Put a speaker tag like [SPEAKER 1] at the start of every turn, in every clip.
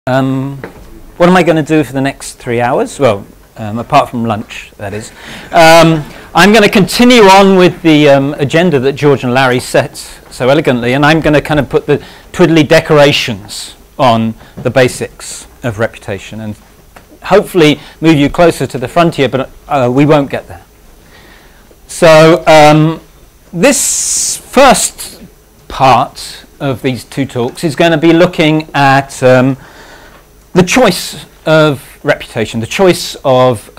[SPEAKER 1] What am I going to do for the next 3 hours? Well, apart from lunch, that is. I'm going to continue on with the agenda that George and Larry set so elegantly, and I'm going to kind of put the twiddly decorations on the basics of reputation and hopefully move you closer to the frontier, but we won't get there. So this first part of these two talks is going to be looking at the choice of reputation, the choice of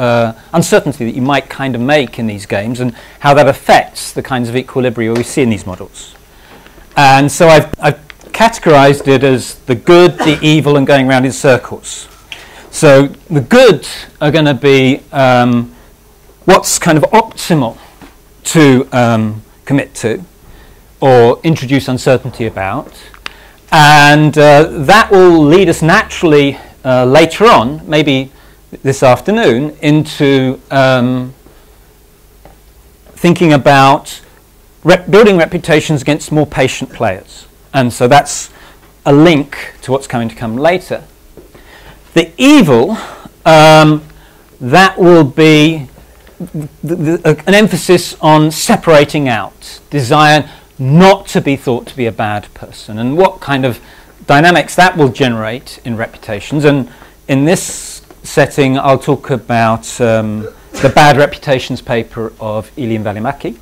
[SPEAKER 1] uncertainty that you might kind of make in these games and how that affects the kinds of equilibria we see in these models. And so I've categorized it as the good, the evil, and going around in circles. So the good are going to be what's kind of optimal to commit to or introduce uncertainty about. And that will lead us naturally later on, maybe this afternoon, into thinking about building reputations against more patient players. And so that's a link to what's going to come later. The evil, that will be an emphasis on separating out, desire not to be thought to be a bad person, and what kind of dynamics that will generate in reputations. And in this setting, I'll talk about the bad reputations paper of Ilian Välimäki.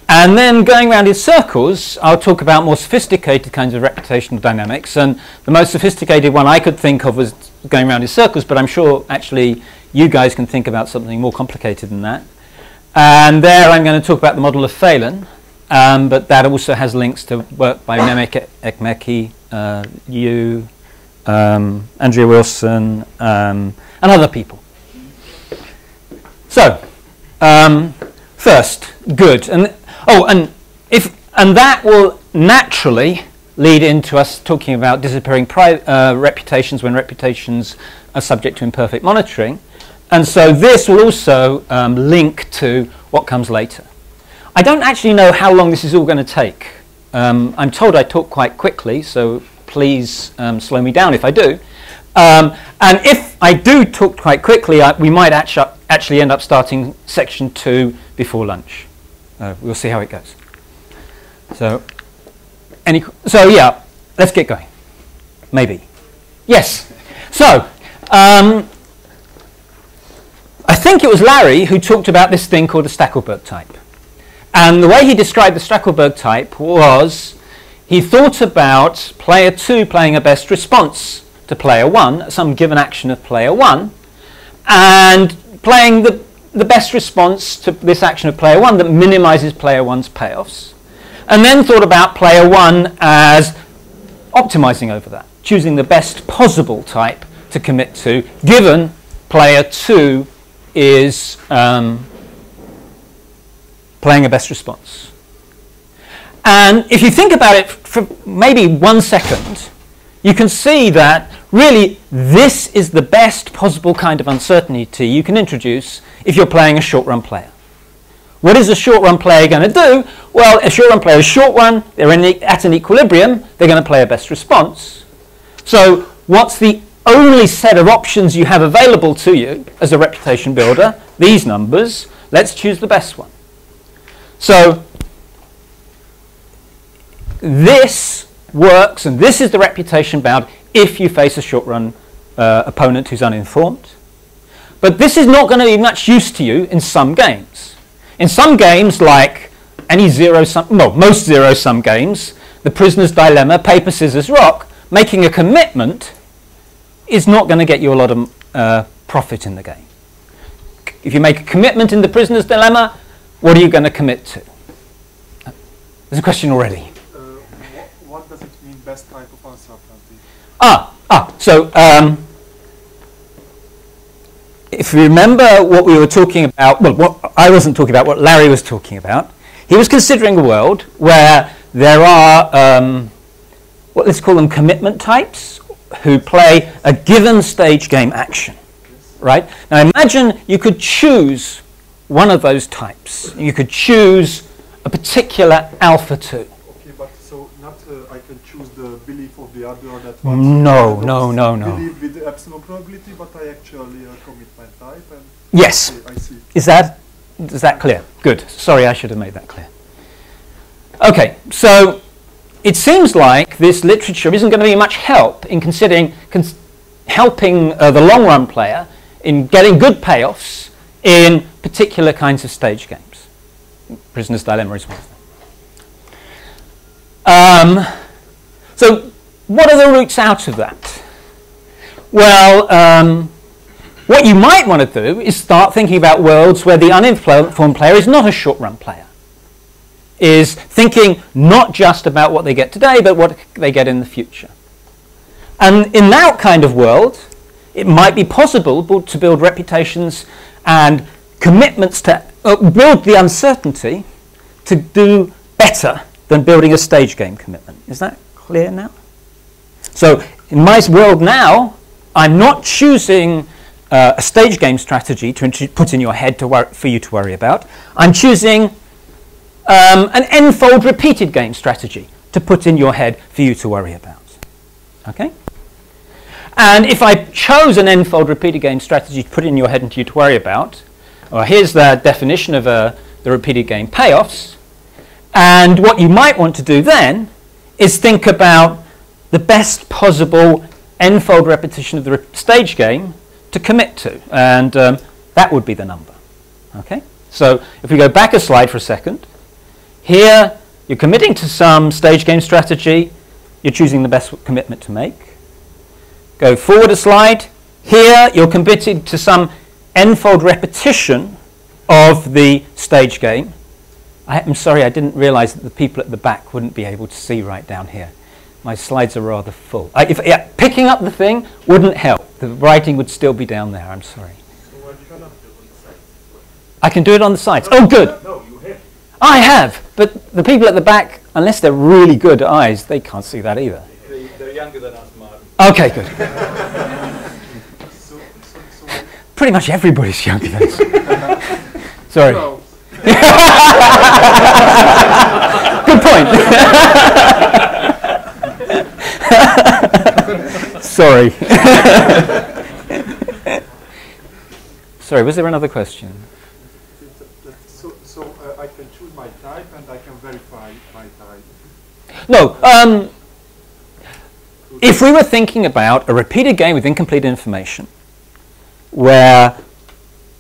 [SPEAKER 1] And then going around in circles, I'll talk about more sophisticated kinds of reputational dynamics. And the most sophisticated one I could think of was going around in circles, but I'm sure actually you guys can think about something more complicated than that. And there I'm going to talk about the model of Phelan, but that also has links to work by Mehmet Ekmeki, you, Andrea Wilson, and other people. So, first, good. And that will naturally lead into us talking about disappearing reputations when reputations are subject to imperfect monitoring. And so this will also link to what comes later. I don't actually know how long this is all going to take. I'm told I talk quite quickly, so please slow me down if I do. And if I do talk quite quickly, we might actually end up starting section 2 before lunch. We'll see how it goes. So yeah, let's get going. Maybe. Yes. So, I think it was Larry who talked about this thing called a Stackelberg type. And the way he described the Stackelberg type was he thought about player 2 playing a best response to player 1, some given action of player 1, and playing the best response to this action of player 1 that minimizes player 1's payoffs, and then thought about player 1 as optimizing over that, choosing the best possible type to commit to, given player 2 is playing a best response. And if you think about it for maybe 1 second, you can see that really this is the best possible kind of uncertainty you can introduce if you're playing a short-run player. What is a short-run player going to do? Well, if short-run player is short run, they're at an equilibrium, they're going to play a best response. So what's the only set of options you have available to you as a reputation builder? These numbers. Let's choose the best one. So this works, and this is the reputation bound if you face a short-run opponent who's uninformed. But this is not going to be much use to you in some games. In some games, like most zero-sum games, the prisoner's dilemma, paper, scissors, rock, making a commitment is not going to get you a lot of profit in the game. If you make a commitment in the prisoner's dilemma, what are you going to commit to? There's a question already.
[SPEAKER 2] What does it mean, best type of uncertainty?
[SPEAKER 1] So if you remember what we were talking about, well, what I wasn't talking about, what Larry was talking about, he was considering a world where there are, let's call them commitment types, who play a given stage game action, right? Now imagine you could choose one of those types. You could choose a particular alpha 2.
[SPEAKER 2] Okay, but so not I can choose the belief of the other, or that
[SPEAKER 1] No, no, no, no.
[SPEAKER 2] believe with the epsilon probability, but I actually commit my type. And
[SPEAKER 1] Yes.
[SPEAKER 2] I see.
[SPEAKER 1] Is that clear? Good. Sorry, I should have made that clear. Okay, so it seems like this literature isn't going to be much help in considering helping the long-run player in getting good payoffs in particular kinds of stage games. Prisoner's Dilemma is one of them. So what are the routes out of that? Well, what you might want to do is start thinking about worlds where the uninformed player is not a short-run player, is thinking not just about what they get today, but what they get in the future. And in that kind of world, it might be possible to build reputations and commitments to build the uncertainty to do better than building a stage game commitment. Is that clear now? So in my world now, I'm not choosing a stage game strategy to put in your head for you to worry about. I'm choosing an n-fold repeated game strategy to put in your head for you to worry about. Okay? And if I chose an n-fold repeated game strategy to put in your head and for you to worry about, well, here's the definition of the repeated game payoffs. And what you might want to do then is think about the best possible n-fold repetition of the stage game to commit to. And that would be the number. Okay? So if we go back a slide for a second, here you're committing to some stage game strategy. You're choosing the best commitment to make. Go forward a slide. Here you're committed to some n-fold repetition of the stage game. I'm sorry, I didn't realize that the people at the back wouldn't be able to see right down here. My slides are rather full. Picking up the thing wouldn't help. The writing would still be down there. I'm sorry.
[SPEAKER 3] So you cannot do it on the sides.
[SPEAKER 1] I can do it on the sides. Oh, good.
[SPEAKER 3] No, you have.
[SPEAKER 1] I have, but the people at the back, unless they're really good eyes, they can't see that either.
[SPEAKER 3] They're younger than us, Martin.
[SPEAKER 1] Okay, good. Pretty much everybody's younger than us. Sorry.
[SPEAKER 2] No.
[SPEAKER 1] Good point. Sorry. Sorry, was there another question?
[SPEAKER 2] So I can choose my type and I can verify my type.
[SPEAKER 1] No. If we were thinking about a repeated game with incomplete information, where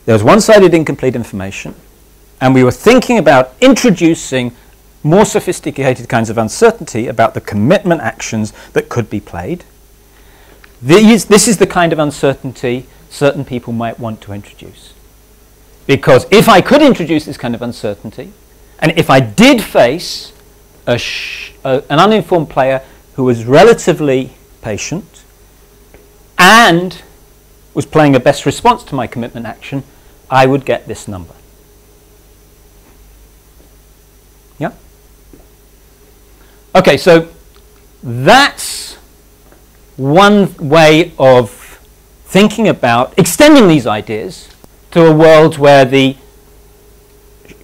[SPEAKER 1] there was one-sided incomplete information, and we were thinking about introducing more sophisticated kinds of uncertainty about the commitment actions that could be played, this is the kind of uncertainty certain people might want to introduce. Because if I could introduce this kind of uncertainty, and if I did face an uninformed player who was relatively patient and was playing a best response to my commitment action, I would get this number. Yeah? Okay, so that's one way of thinking about extending these ideas to a world where the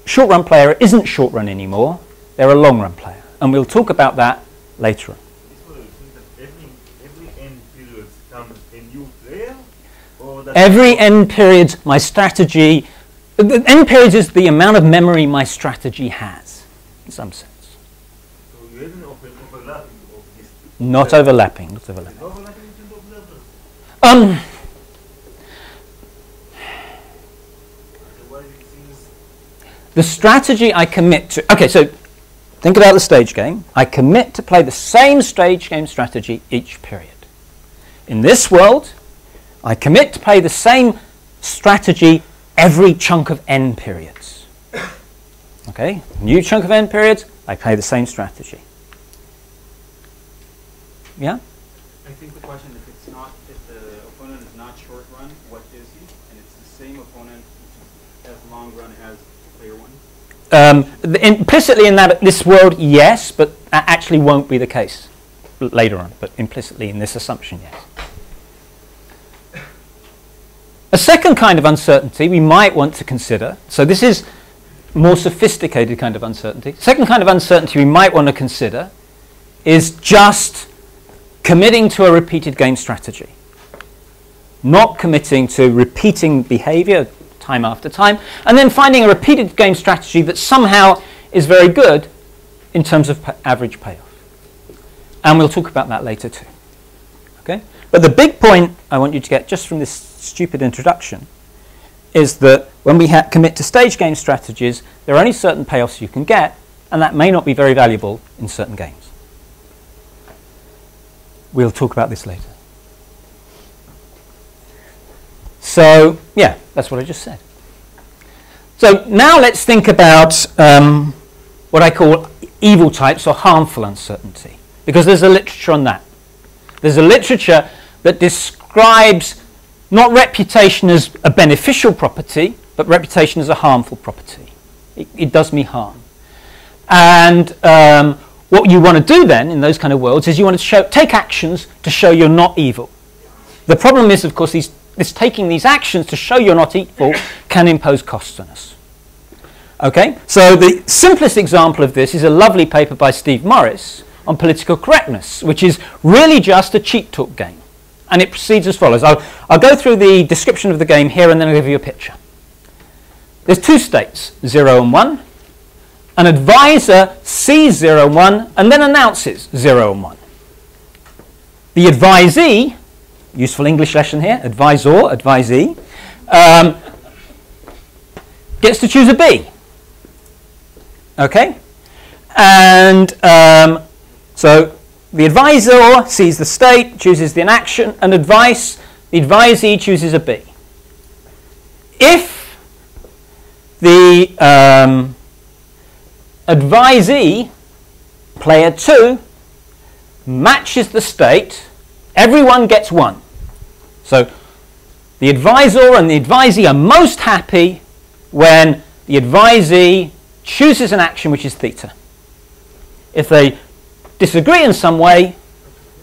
[SPEAKER 1] short-run player isn't short-run anymore, they're a long-run player. And we'll talk about that later on.
[SPEAKER 3] So you think that every n periods comes a new player? Or that
[SPEAKER 1] Every n periods, my strategy, the n periods is the amount of memory my strategy has, in some sense.
[SPEAKER 3] So you have an overlapping of this.
[SPEAKER 1] Not overlapping, not overlapping.
[SPEAKER 3] Overlapping between those levels. Otherwise it seems
[SPEAKER 1] The strategy I commit to, okay, so think about the stage game. I commit to play the same stage game strategy each period. In this world, I commit to play the same strategy every chunk of n periods. Okay, new chunk of n periods, I play the same strategy. Yeah?
[SPEAKER 4] I think the question, if the opponent is not short run, what is he? And it's the same opponent as long run as player one?
[SPEAKER 1] Implicitly in this world, yes, but that actually won't be the case later on, but implicitly in this assumption, yes. A second kind of uncertainty we might want to consider, so this is more sophisticated kind of uncertainty. Second kind of uncertainty we might want to consider is just committing to a repeated game strategy, not committing to repeating behavior time after time, and then finding a repeated game strategy that somehow is very good in terms of average payoff. And we'll talk about that later too. Okay? But the big point I want you to get just from this stupid introduction is that when we commit to stage game strategies, there are only certain payoffs you can get, and that may not be very valuable in certain games. We'll talk about this later. So, yeah, that's what I just said. So now let's think about what I call evil types or harmful uncertainty, because there's a literature on that. There's a literature that describes not reputation as a beneficial property, but reputation as a harmful property. It does me harm. And what you want to do then in those kind of worlds is you want to take actions to show you're not evil. The problem is, of course, this taking these actions to show you're not evil can impose costs on us. Okay, so the simplest example of this is a lovely paper by Steve Morris on political correctness, which is really just a cheat talk game. And it proceeds as follows. I'll go through the description of the game here and then I'll give you a picture. There's two states, 0 and 1. An advisor sees 0 and 1 and then announces 0 and 1. The advisee, useful English lesson here, advisor, advisee, gets to choose a B. Okay? And so the advisor sees the state, chooses the action and advice. The advisee chooses a B. If the advisee, player 2, matches the state, everyone gets 1. So the advisor and the advisee are most happy when the advisee chooses an action which is theta. If they disagree in some way,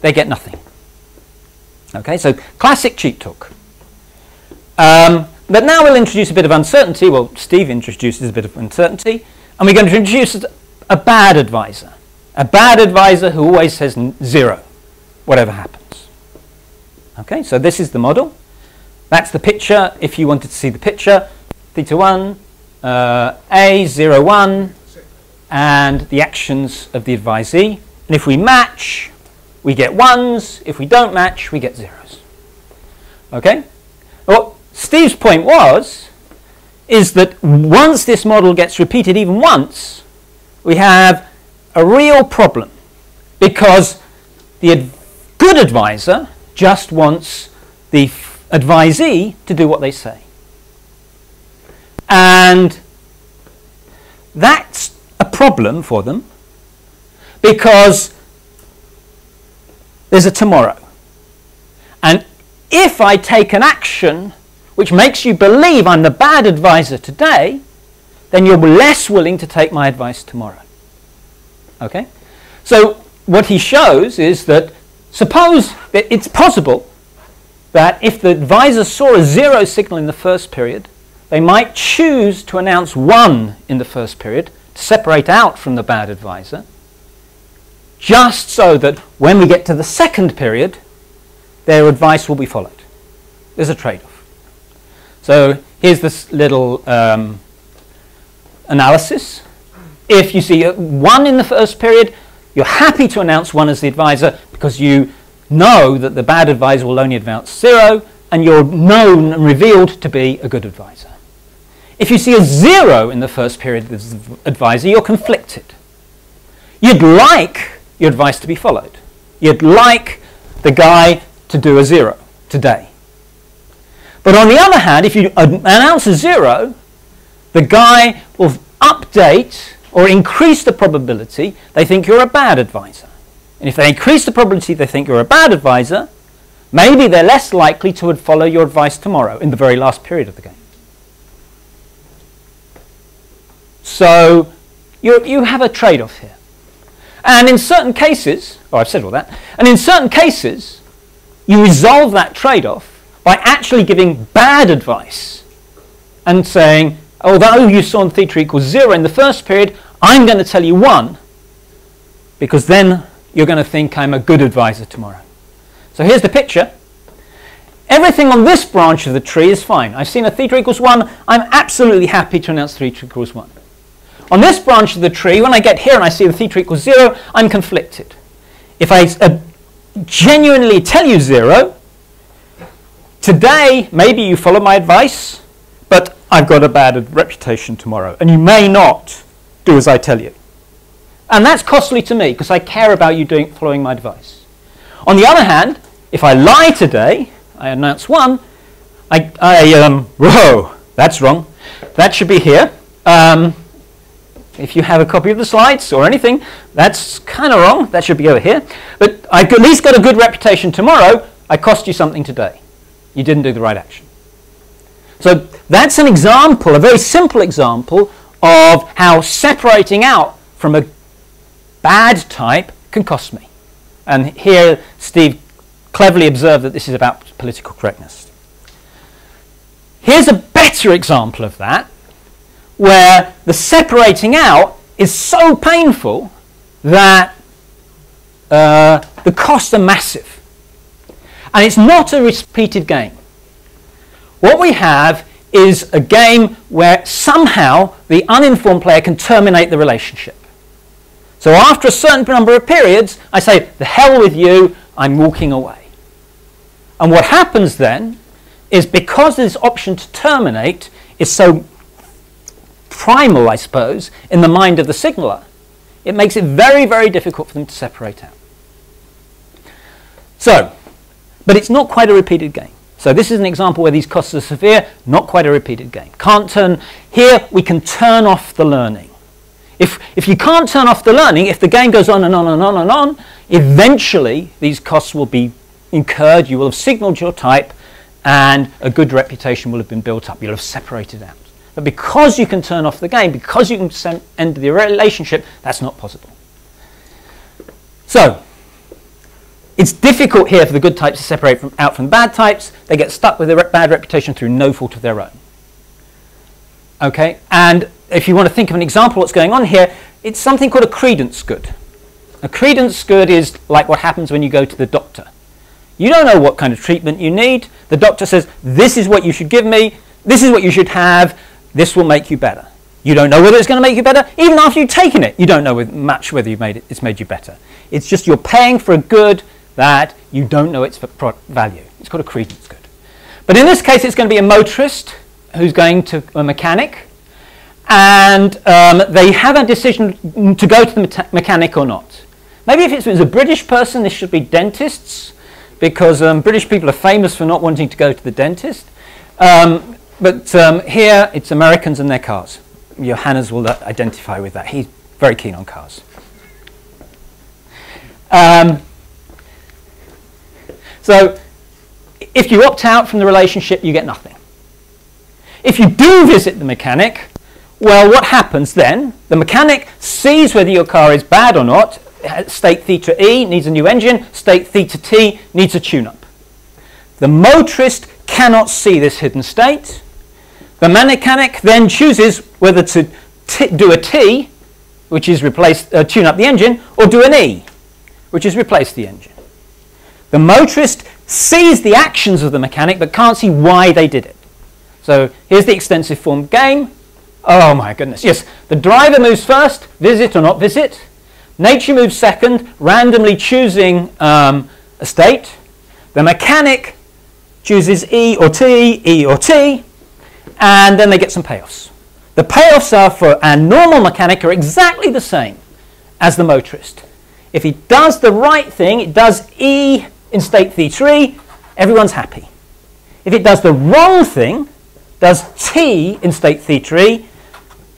[SPEAKER 1] they get nothing. Okay, so classic cheat talk. But now we'll introduce a bit of uncertainty. Well, Steve introduces a bit of uncertainty, and we're going to introduce a bad advisor. A bad advisor who always says 0, whatever happens. Okay, so this is the model. That's the picture. If you wanted to see the picture, theta 1, A, 0, 1, and the actions of the advisee. And if we match, we get 1s. If we don't match, we get 0s. Okay? What Steve's point is that once this model gets repeated even once, we have a real problem, because the good advisor just wants the advisee to do what they say. And that's a problem for them, because there's a tomorrow. And if I take an action which makes you believe I'm the bad advisor today, then you're less willing to take my advice tomorrow. Okay? So what he shows is that suppose that it's possible that if the advisor saw a 0 signal in the first period, they might choose to announce 1 in the first period to separate out from the bad advisor, just so that when we get to the second period, their advice will be followed. There's a trade-off. So here's this little analysis. If you see 1 in the first period, you're happy to announce 1 as the advisor because you know that the bad advisor will only announce 0, and you're known and revealed to be a good advisor. If you see a 0 in the first period as the advisor, you're conflicted. You'd like your advice to be followed. You'd like the guy to do a 0 today. But on the other hand, if you announce a 0, the guy will update or increase the probability they think you're a bad advisor. And if they increase the probability they think you're a bad advisor, maybe they're less likely to follow your advice tomorrow in the very last period of the game. So you have a trade-off here. And in certain cases, I've said all that, and in certain cases, you resolve that trade-off by actually giving bad advice and saying, although you saw theta equals 0 in the first period, I'm going to tell you 1, because then you're going to think I'm a good advisor tomorrow. So here's the picture. Everything on this branch of the tree is fine. I've seen a theta equals 1. I'm absolutely happy to announce theta equals 1. On this branch of the tree, when I get here and I see the theta equals 0, I'm conflicted. If I genuinely tell you 0, today maybe you follow my advice, but I've got a bad reputation tomorrow, and you may not do as I tell you. And that's costly to me because I care about you following my advice. On the other hand, if I lie today, I announce 1, whoa, that's wrong. That should be here. If you have a copy of the slides or anything, that's kind of wrong. That should be over here. But I've at least got a good reputation tomorrow. I cost you something today. You didn't do the right action. So that's an example, a very simple example of how separating out from a bad type can cost me. And here Steve cleverly observed that this is about political correctness. Here's a better example of that, where the separating out is so painful that the costs are massive. And it's not a repeated game. What we have is a game where somehow the uninformed player can terminate the relationship. So after a certain number of periods, I say, the hell with you, I'm walking away. And what happens then is because this option to terminate is so primal, I suppose, in the mind of the signaler, it makes it very, very difficult for them to separate out. So, but it's not quite a repeated game. So this is an example where these costs are severe, not quite a repeated game. Here we can turn off the learning. If you can't turn off the learning, if the game goes on and on and on and on, eventually these costs will be incurred, you will have signaled your type, and a good reputation will have been built up. You'll have separated out. But because you can turn off the game, because you can end the relationship, that's not possible. So, it's difficult here for the good types to separate out from the bad types. They get stuck with a bad reputation through no fault of their own. Okay, and if you want to think of an example of what's going on here, it's something called a credence good. A credence good is like what happens when you go to the doctor. You don't know what kind of treatment you need. The doctor says, this is what you should give me, this is what you should have, this will make you better. You don't know whether it's going to make you better. Even after you've taken it, you don't know much whether it's made you better. It's just you're paying for a good that you don't know its value. It's called a credence good. But in this case, it's going to be a motorist who's going to a mechanic, and they have a decision to go to the mechanic or not. Maybe if it was a British person, this should be dentists, because British people are famous for not wanting to go to the dentist. But here, it's Americans and their cars. Johannes will identify with that. He's very keen on cars. So if you opt out from the relationship, you get nothing. If you do visit the mechanic, well, what happens then? The mechanic sees whether your car is bad or not. State theta E needs a new engine. State theta T needs a tune-up. The motorist cannot see this hidden state. The mechanic then chooses whether to do a T, which is tune up the engine, or do an E, which is replace the engine. The motorist sees the actions of the mechanic but can't see why they did it. So here's the extensive form game. Oh my goodness, yes, the driver moves first, visit or not visit. Nature moves second, randomly choosing a state. The mechanic chooses E or T, and then they get some payoffs. The payoffs are for a normal mechanic are exactly the same as the motorist. If he does the right thing, it does E in state theta, everyone's happy. If it does the wrong thing, does T in state theta,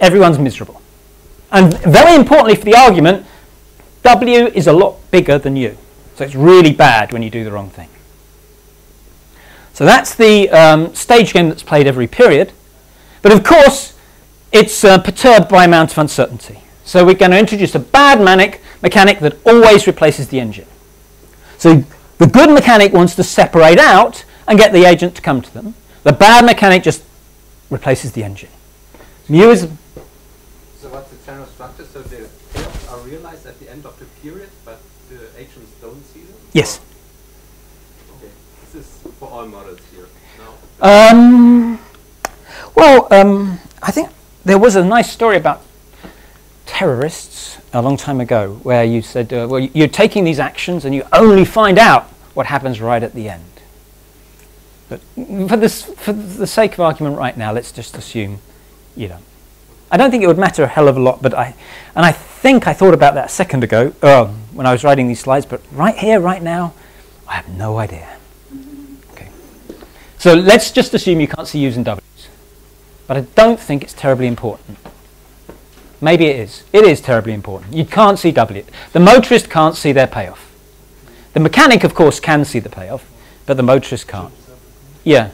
[SPEAKER 1] everyone's miserable. And very importantly for the argument, W is a lot bigger than U. So it's really bad when you do the wrong thing. So that's the stage game that's played every period. But of course, it's perturbed by amount of uncertainty. So we're going to introduce a bad mechanic that always replaces the engine. So the good mechanic wants to separate out and get the agent to come to them. The bad mechanic just replaces the engine. Mu is...
[SPEAKER 5] So what's the general structure? So the payoffs are realized at the end of the period, but the agents don't see them?
[SPEAKER 1] Yes.
[SPEAKER 5] all models here. No.
[SPEAKER 1] I think there was a nice story about terrorists a long time ago where you said, well, you're taking these actions and you only find out what happens right at the end. But for the sake of argument right now, let's just assume you don't. I don't think it would matter a hell of a lot, but I think I thought about that a second ago when I was writing these slides, but right here, right now, I have no idea. Okay. So let's just assume you can't see U's and W's. But I don't think it's terribly important. Maybe it is. It is terribly important. You can't see W. The motorist can't see their payoff. The mechanic, of course, can see the payoff, but the motorist can't. Yeah.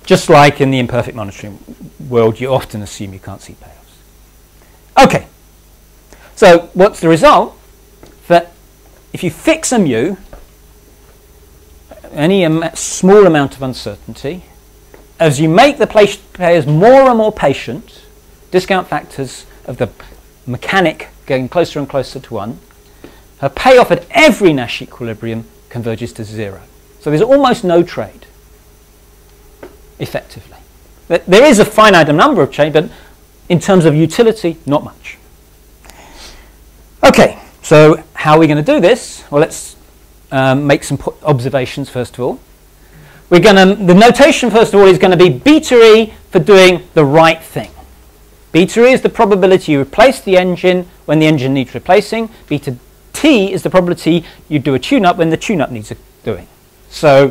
[SPEAKER 1] Just like in the imperfect monitoring world, you often assume you can't see payoffs. Okay. So what's the result? That if you fix a mu, any small amount of uncertainty, as you make the players more and more patient, discount factors of the mechanic getting closer and closer to 1, her payoff at every Nash equilibrium converges to 0. So there's almost no trade, effectively. There is a finite number of trade, but in terms of utility, not much. Okay, so how are we going to do this? Well, let's make some observations first of all. The notation first of all is going to be beta E for doing the right thing. Beta E is the probability you replace the engine when the engine needs replacing. Beta T is the probability you do a tune-up when the tune-up needs doing. So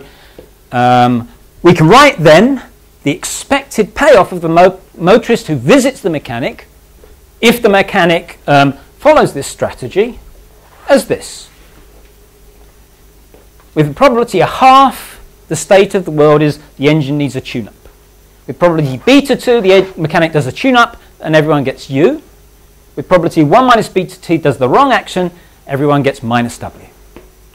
[SPEAKER 1] we can write then the expected payoff of the motorist who visits the mechanic if the mechanic follows this strategy as this. With probability a half, the state of the world is the engine needs a tune-up. With probability beta 2, the mechanic does a tune-up and everyone gets U. With probability 1 minus beta T does the wrong action, everyone gets minus W.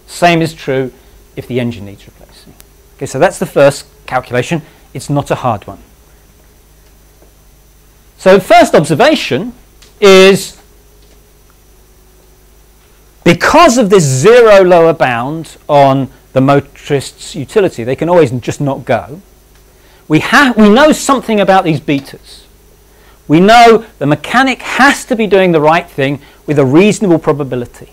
[SPEAKER 1] Same is true if the engine needs replacing. Okay, so that's the first calculation. It's not a hard one. So first observation is because of this 0 lower bound on the motorist's utility, they can always just not go. We know something about these betas. We know the mechanic has to be doing the right thing with a reasonable probability.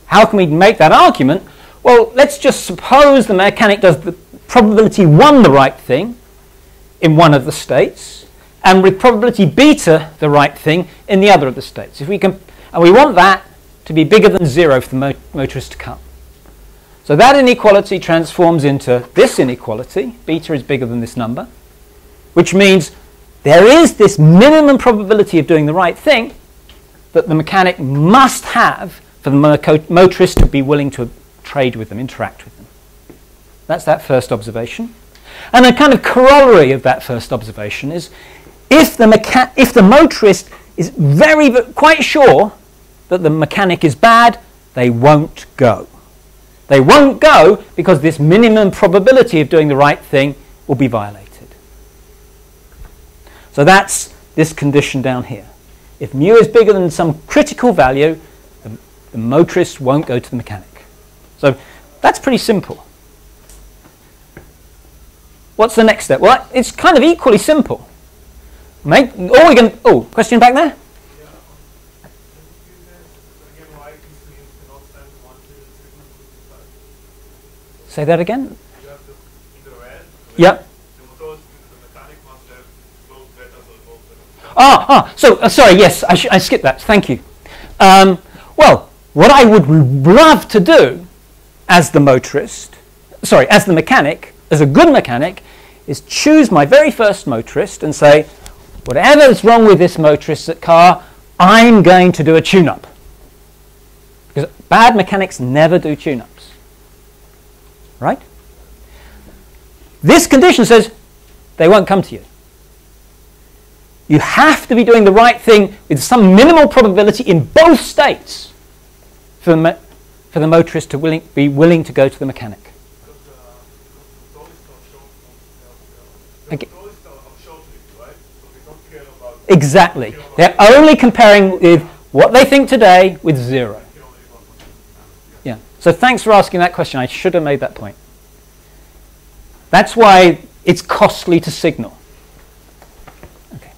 [SPEAKER 1] How can we make that argument? Well, let's just suppose the mechanic does the probability 1 the right thing in one of the states, and with probability beta the right thing in the other of the states. And we want that to be bigger than 0 for the motorist to come. So that inequality transforms into this inequality. Beta is bigger than this number, which means there is this minimum probability of doing the right thing that the mechanic must have for the motorist to be willing to trade with them, interact with them. That's that first observation. And a kind of corollary of that first observation is if the motorist is quite sure that the mechanic is bad, they won't go. They won't go because this minimum probability of doing the right thing will be violated. So that's this condition down here. If mu is bigger than some critical value, the motorist won't go to the mechanic. So that's pretty simple. What's the next step? Well, it's kind of equally simple. Question back there? Say that again?
[SPEAKER 3] You have in the red,
[SPEAKER 1] yep.
[SPEAKER 3] the mechanic must have both beta, so both beta.
[SPEAKER 1] Sorry, yes, I skipped that. Thank you. Well, what I would love to do as the mechanic, as a good mechanic, is choose my very first motorist and say, whatever is wrong with this motorist car, I'm going to do a tune-up. Because bad mechanics never do tune-ups. Right? This condition says they won't come to you. You have to be doing the right thing with some minimal probability in both states for the motorist to be willing to go to the mechanic. Exactly. They're only comparing with what they think today with 0. Yeah. So thanks for asking that question. I should have made that point. That's why it's costly to signal. Okay.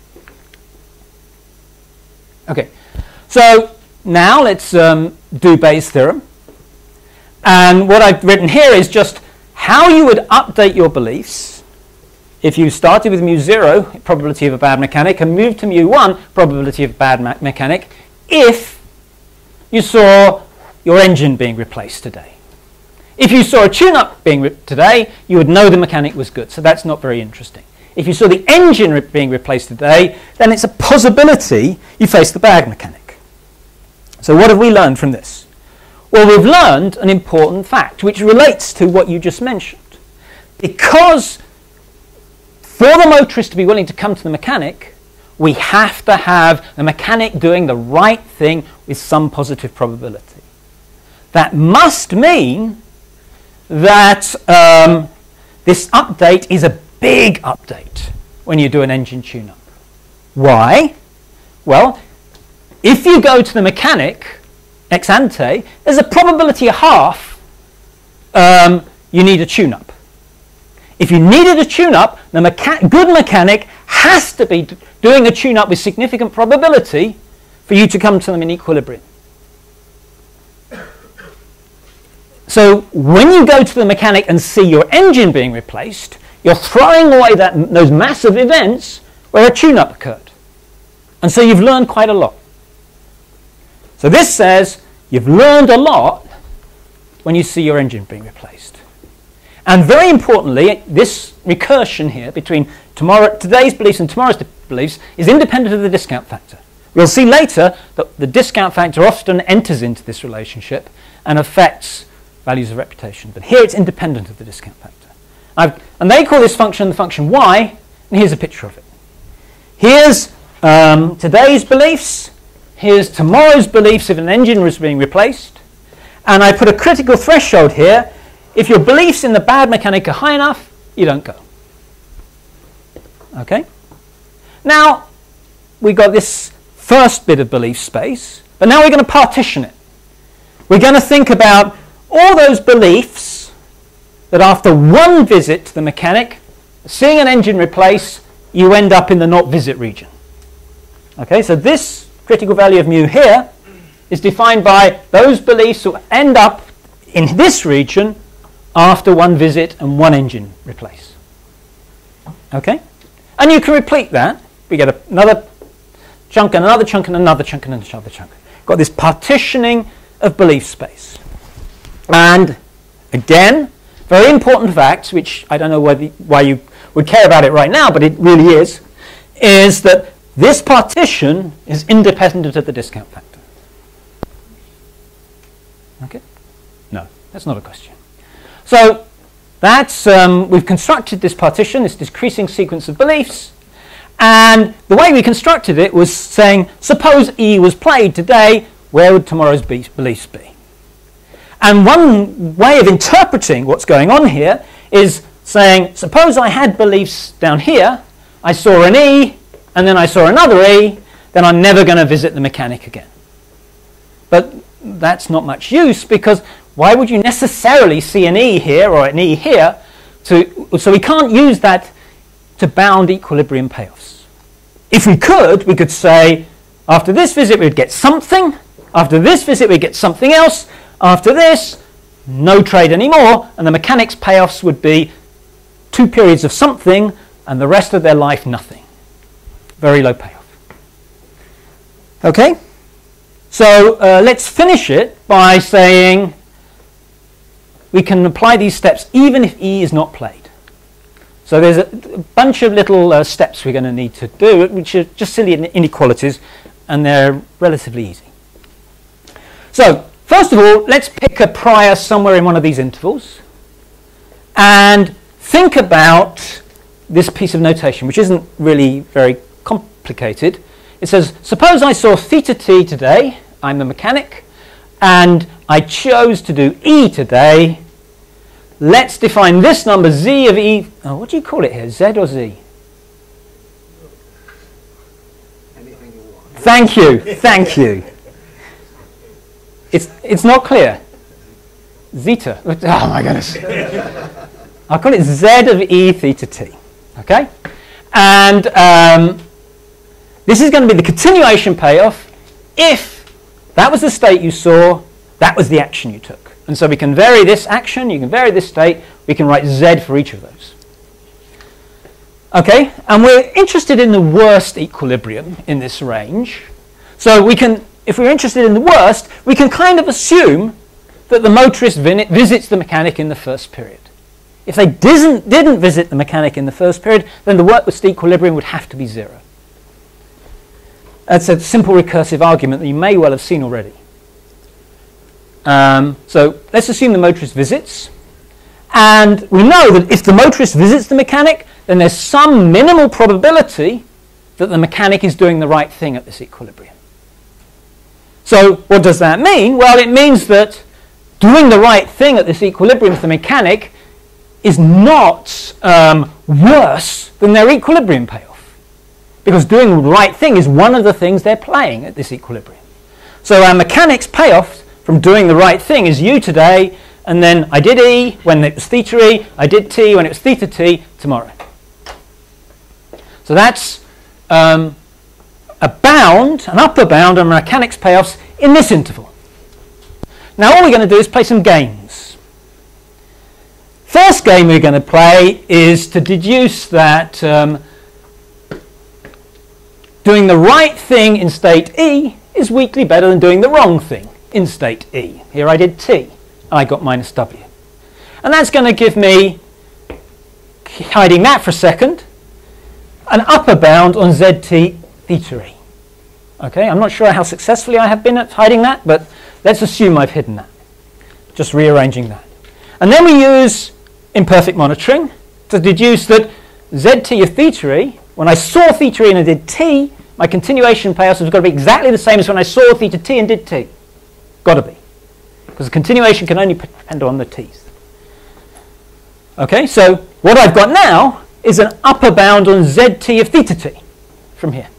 [SPEAKER 1] Okay. So now let's do Bayes' theorem. And what I've written here is just how you would update your beliefs if you started with mu0, probability of a bad mechanic, and moved to mu1, probability of a bad mechanic, if you saw your engine being replaced today. If you saw a tune-up being today, you would know the mechanic was good, so that's not very interesting. If you saw the engine being replaced today, then it's a possibility you face the bad mechanic. So what have we learned from this? Well, we've learned an important fact, which relates to what you just mentioned. Because for the motorist to be willing to come to the mechanic, we have to have the mechanic doing the right thing with some positive probability. That must mean that this update is a big update when you do an engine tune-up. Why? Well, if you go to the mechanic ex ante, there's a probability of half you need a tune-up. If you needed a tune-up, the good mechanic has to be doing a tune-up with significant probability for you to come to them in equilibrium. So when you go to the mechanic and see your engine being replaced, you're throwing away those massive events where a tune-up occurred. And so you've learned quite a lot. So this says you've learned a lot when you see your engine being replaced. And very importantly, this recursion here between today's beliefs and tomorrow's beliefs is independent of the discount factor. We'll see later that the discount factor often enters into this relationship and affects values of reputation. But here it's independent of the discount factor. And they call this function the function y, and here's a picture of it. Here's today's beliefs. Here's tomorrow's beliefs if an engine was being replaced. And I put a critical threshold here. If your beliefs in the bad mechanic are high enough, you don't go. Okay? Now, we've got this first bit of belief space, but now we're going to partition it. We're going to think about all those beliefs that after one visit to the mechanic, seeing an engine replace, you end up in the not visit region. Okay, so this critical value of mu here is defined by those beliefs that end up in this region after one visit and one engine replace. Okay? And you can repeat that. We get another chunk and another chunk and another chunk and another chunk. Got this partitioning of belief space. And again, very important fact, which I don't know why you would care about it right now, but it really is that this partition is independent of the discount factor. Okay? No, that's not a question. So that's we've constructed this partition, this decreasing sequence of beliefs, and the way we constructed it was saying, suppose E was played today, where would tomorrow's beliefs be? And one way of interpreting what's going on here is saying, suppose I had beliefs down here, I saw an E, and then I saw another E, then I'm never going to visit the mechanic again. But that's not much use, because why would you necessarily see an E here or an E here? So we can't use that to bound equilibrium payoffs. If we could say, after this visit we'd get something, after this visit we'd get something else, after this, no trade anymore, and the mechanics payoffs would be 2 periods of something and the rest of their life nothing. Very low payoff. Okay? So let's finish it by saying we can apply these steps even if E is not played. So there's a bunch of little steps we're going to need to do, which are just silly inequalities, and they're relatively easy. So first of all, let's pick a prior somewhere in one of these intervals and think about this piece of notation, which isn't really very complicated. It says, suppose I saw theta t today, I'm the mechanic, and I chose to do E today. Let's define this number z of E. Oh, what do you call it here, Z or Z?
[SPEAKER 5] Anything you want.
[SPEAKER 1] Thank you, thank you. It's not clear. zeta. Oh my goodness. I'll call it z of e theta t. Okay? And this is going to be the continuation payoff if that was the state you saw, that was the action you took. And so we can vary this action, you can vary this state, we can write z for each of those. Okay? And we're interested in the worst equilibrium in this range. So we can, if we're interested in the worst, we can kind of assume that the motorist visits the mechanic in the first period. If they didn't visit the mechanic in the first period, then the worst equilibrium would have to be 0. That's a simple recursive argument that you may well have seen already. So let's assume the motorist visits. And we know that if the motorist visits the mechanic, then there's some minimal probability that the mechanic is doing the right thing at this equilibrium. So what does that mean? Well, it means that doing the right thing at this equilibrium for the mechanic is not worse than their equilibrium payoff. Because doing the right thing is one of the things they're playing at this equilibrium. So our mechanic's payoff from doing the right thing is u today, and then I did e when it was theta e, I did t when it was theta t tomorrow. So that's a bound, an upper bound on mechanics payoffs in this interval. Now all we're going to do is play some games. First game we're going to play is to deduce that doing the right thing in state E is weakly better than doing the wrong thing in state E. Here I did t, and I got minus w. And that's going to give me, hiding that for a second, an upper bound on zt theta e. Okay, I'm not sure how successfully I have been at hiding that, but let's assume I've hidden that. Just rearranging that. And then we use imperfect monitoring to deduce that zt of theta e, when I saw theta e and I did t, my continuation payoffs have got to be exactly the same as when I saw theta t and did t. Got to be. Because the continuation can only depend on the t's. Okay, so what I've got now is an upper bound on zt of theta t from here,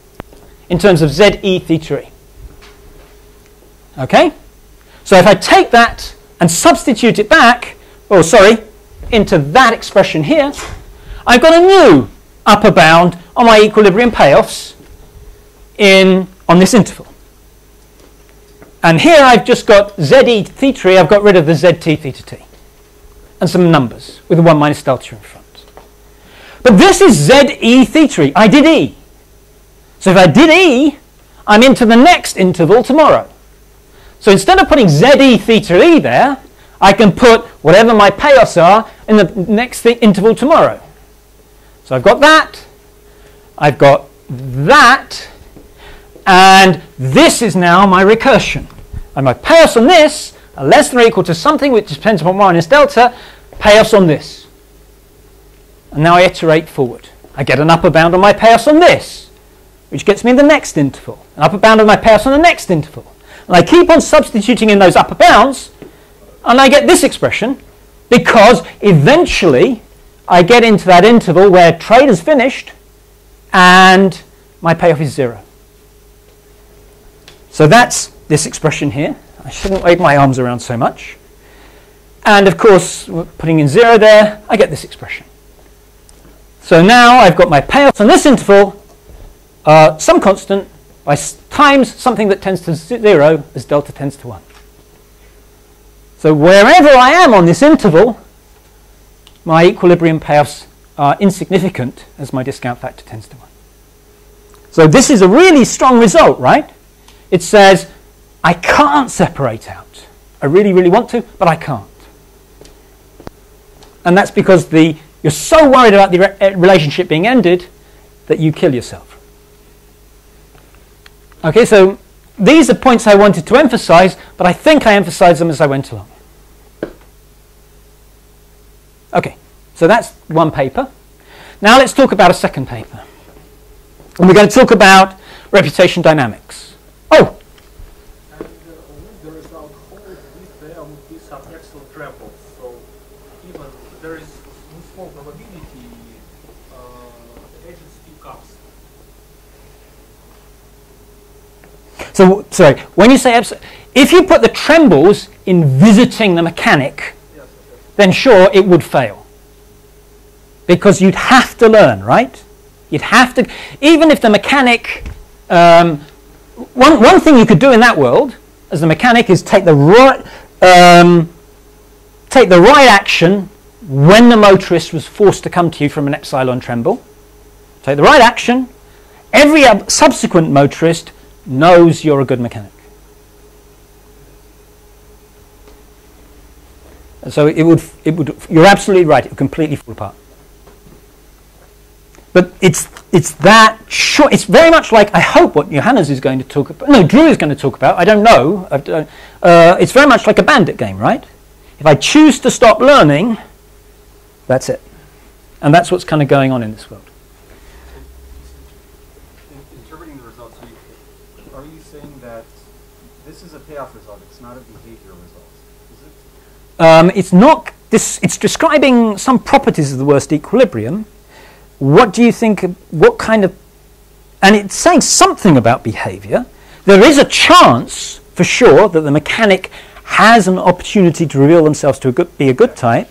[SPEAKER 1] in terms of ze theta e. Okay? So if I take that and substitute it back, into that expression here, I've got a new upper bound on my equilibrium payoffs on this interval. And here I've just got ze theta e, I've got rid of the zt theta t. And some numbers with a 1 minus delta in front. But this is ze theta e. I did e. So if I did e, I'm into the next interval tomorrow. So instead of putting ze theta e there, I can put whatever my payoffs are in the next interval tomorrow. So I've got that, I've got that, and this is now my recursion. And my payoffs on this are less than or equal to something which depends upon minus delta, payoffs on this. And now I iterate forward. I get an upper bound on my payoffs on this, which gets me the next interval. An upper bound on my payoffs on the next interval. And I keep on substituting in those upper bounds, and I get this expression, because eventually I get into that interval where trade is finished and my payoff is 0. So that's this expression here. I shouldn't wave my arms around so much. And of course, putting in 0 there, I get this expression. So now I've got my payoffs on this interval, some constant, by times something that tends to 0 as delta tends to 1. So wherever I am on this interval, my equilibrium payoffs are insignificant as my discount factor tends to 1. So this is a really strong result, right? It says, I can't separate out. I really, really want to, but I can't. And that's because you're so worried about the relationship being ended that you kill yourself. Okay, so these are points I wanted to emphasize, but I think I emphasized them as I went along. Okay, so that's one paper. Now let's talk about a second paper. And we're going to talk about reputation dynamics. Oh!
[SPEAKER 2] And the result holds if there would be some axial trembles. So even there is small probability the agent still comes.
[SPEAKER 1] So, sorry, when you say if you put the trembles in visiting the mechanic, then sure, it would fail. Because you'd have to learn, right? You'd have to, even if the mechanic, one thing you could do in that world, as the mechanic, is take the right action when the motorist was forced to come to you from an epsilon tremble. Take the right action. Every subsequent motorist knows you're a good mechanic. So it would, you're absolutely right, it would completely fall apart. But it's that short, it's very much like, I hope, what Johannes is going to talk about, no, Drew is going to talk about, I don't know, it's very much like a bandit game, right? If I choose to stop learning, that's it. And that's what's kind of going on in this world.
[SPEAKER 4] Interpreting the results, are you saying that this is a payoff result, it's not a behavior result? Is it?
[SPEAKER 1] It's not this. It's describing some properties of the worst equilibrium. What do you think? What kind of? And it's saying something about behavior. There is a chance, for sure, that the mechanic has an opportunity to reveal themselves to be a good type,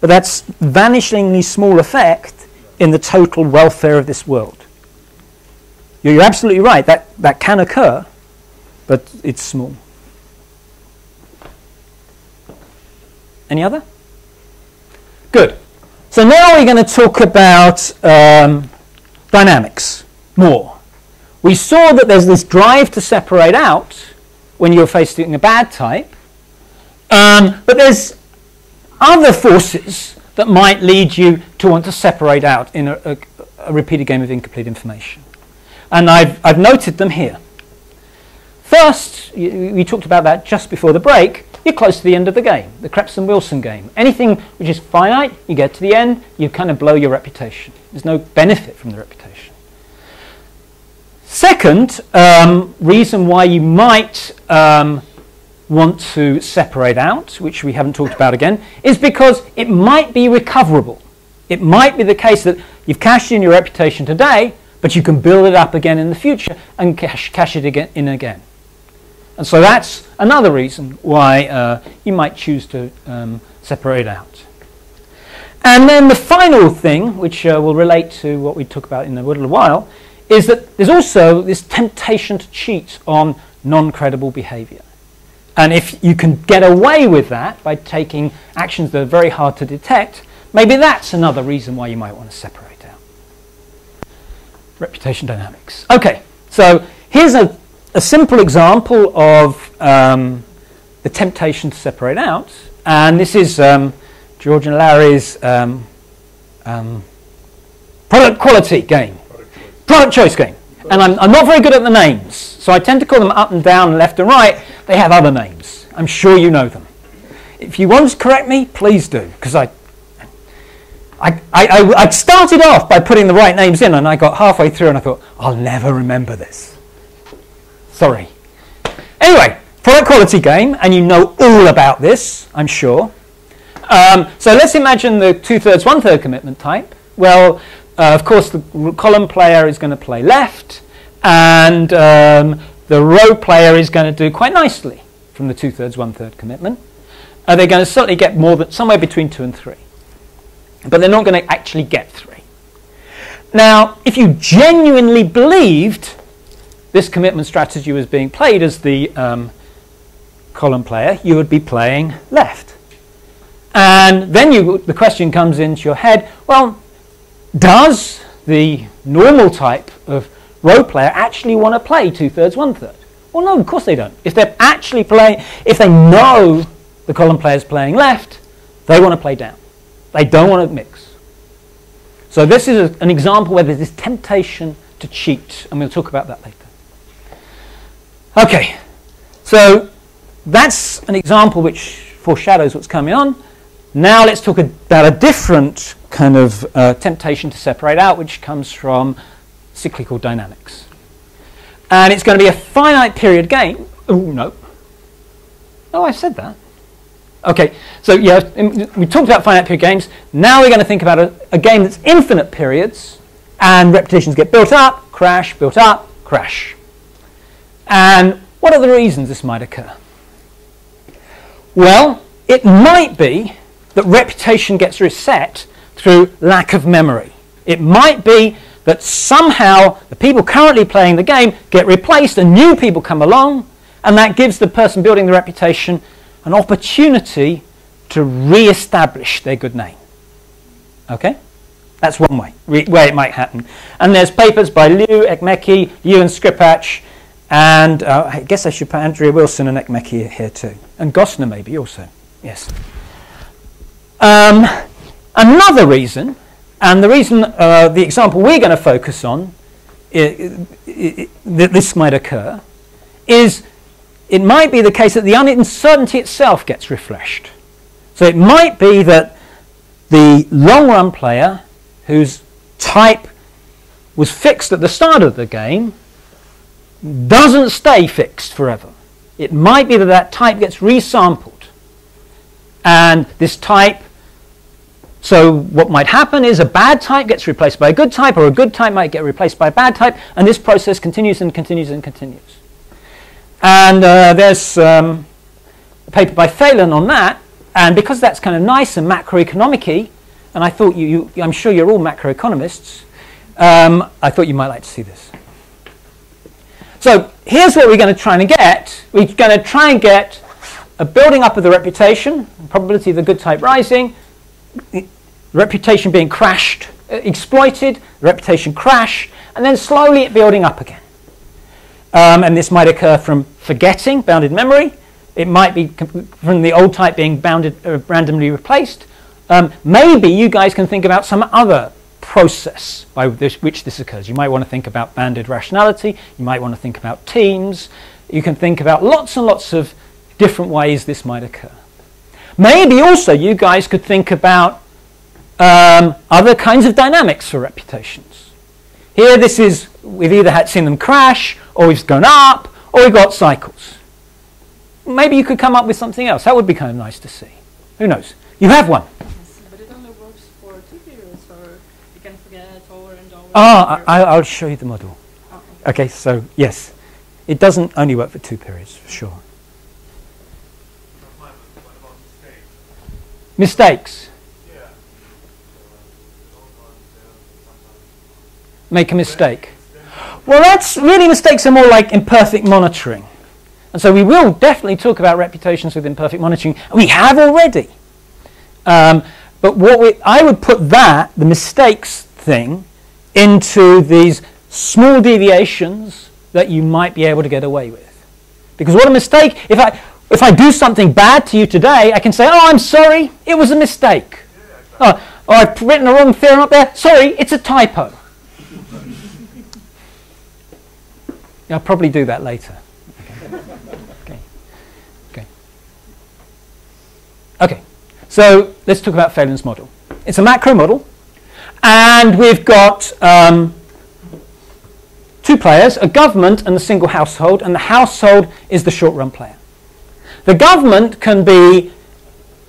[SPEAKER 1] but that's vanishingly small effect in the total welfare of this world. You're absolutely right. That can occur, but it's small. Any other? Good. So now we're going to talk about dynamics more. We saw that there's this drive to separate out when you're facing a bad type, but there's other forces that might lead you to want to separate out in a repeated game of incomplete information. And I've noted them here. First, we talked about that just before the break. You're close to the end of the game, the Cripps and Wilson game. Anything which is finite, you get to the end, you kind of blow your reputation. There's no benefit from the reputation. Second reason why you might want to separate out, which we haven't talked about again, is because it might be recoverable. It might be the case that you've cashed in your reputation today, but you can build it up again in the future and cash it again. And so that's another reason why you might choose to separate out. And then the final thing, which will relate to what we talk about in a little while, is that there's also this temptation to cheat on non-credible behavior. And if you can get away with that by taking actions that are very hard to detect, maybe that's another reason why you might want to separate out. Reputation dynamics. Okay, so here's a simple example of the temptation to separate out, and this is George and Larry's product quality game, product choice game. And I'm not very good at the names, so I tend to call them up and down, left and right. They have other names. I'm sure you know them. If you want to correct me, please do, because I started off by putting the right names in, and I got halfway through and I thought, I'll never remember this. Sorry. Anyway, product quality game, and you know all about this, I'm sure. So let's imagine the 2/3, 1/3 commitment type. Well, of course, the column player is going to play left, and the row player is going to do quite nicely from the 2/3, 1/3 commitment. They're going to certainly get more than somewhere between 2 and 3, but they're not going to actually get 3. Now, if you genuinely believed this commitment strategy was being played as the column player, you would be playing left. And then the question comes into your head, well, does the normal type of row player actually want to play 2/3, 1/3? Well, no, of course they don't. If they're actually playing, if they know the column player is playing left, they want to play down. They don't want to mix. So this is an example where there's this temptation to cheat, and we'll talk about that later. Okay, so that's an example which foreshadows what's coming on. Now let's talk about a different kind of temptation to separate out, which comes from cyclical dynamics. And it's going to be a finite period game. Oh, no. Oh, I said that. Okay, so yeah, we talked about finite period games. Now we're going to think about a game that's infinite periods, and repetitions get built up, crash, built up, crash. And what are the reasons this might occur? Well, it might be that reputation gets reset through lack of memory. It might be that somehow the people currently playing the game get replaced and new people come along, and that gives the person building the reputation an opportunity to re-establish their good name. Okay? That's one way where it might happen. And there's papers by Liu, Ekmeki, Liu and Skripach, and I guess I should put Andrea Wilson and Ekmeki here too. And Gosner maybe also. Yes. Another reason, and the reason, the example we're going to focus on, that this might occur, is it might be the case that the uncertainty itself gets refreshed. So it might be that the long-run player whose type was fixed at the start of the game doesn't stay fixed forever. It might be that that type gets resampled. And this type, so what might happen is a bad type gets replaced by a good type, or a good type might get replaced by a bad type, and this process continues and continues and continues. And there's a paper by Phelan on that, and because that's kind of nice and macroeconomic-y, and I thought I'm sure you're all macroeconomists, I thought you might like to see this. So here's what we're going to try and get. We're going to try and get a building up of the reputation, probability of the good type rising, reputation being crashed, exploited, reputation crash, and then slowly it building up again. And this might occur from forgetting, bounded memory. It might be from the old type being randomly replaced. Maybe you guys can think about some other process by which this occurs. You might want to think about banded rationality. You might want to think about teams. You can think about lots and lots of different ways this might occur. Maybe also you guys could think about other kinds of dynamics for reputations. Here this is, we've either seen them crash, or we've gone up, or we've got cycles. Maybe you could come up with something else. That would be kind of nice to see. Who knows? You have one.
[SPEAKER 6] Yes, but it only works for 2 periods, or you can forget over and over.
[SPEAKER 1] I'll show you the model.
[SPEAKER 6] Oh,
[SPEAKER 1] Okay, so yes, it doesn't only work for 2 periods, for sure.
[SPEAKER 3] What about mistakes?
[SPEAKER 1] Mistakes.
[SPEAKER 3] Yeah.
[SPEAKER 1] Make a mistake. Well, that's really, mistakes are more like imperfect monitoring. And so we will definitely talk about reputations with imperfect monitoring. We have already. But I would put the mistakes thing, into these small deviations that you might be able to get away with. Because what a mistake, if I do something bad to you today, I can say, oh, I'm sorry, it was a mistake. Oh, I've written a wrong theorem up there. Sorry, it's a typo. I'll probably do that later. Okay, so let's talk about Phelan's model. It's a macro model, and we've got 2 players, a government and a single household, and the household is the short-run player. The government can be,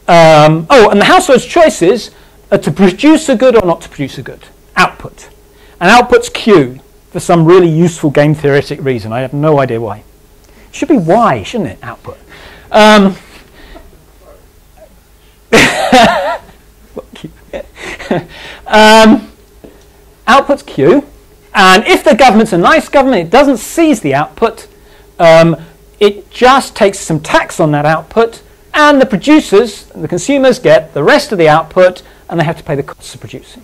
[SPEAKER 1] and the household's choices are to produce a good or not to produce a good, output. And output's Q for some really useful game theoretic reason. I have no idea why. It should be Y, shouldn't it, output? Output's Q, and if the government's a nice government, it doesn't seize the output. It just takes some tax on that output, and the producers, the consumers, get the rest of the output, and they have to pay the costs of producing.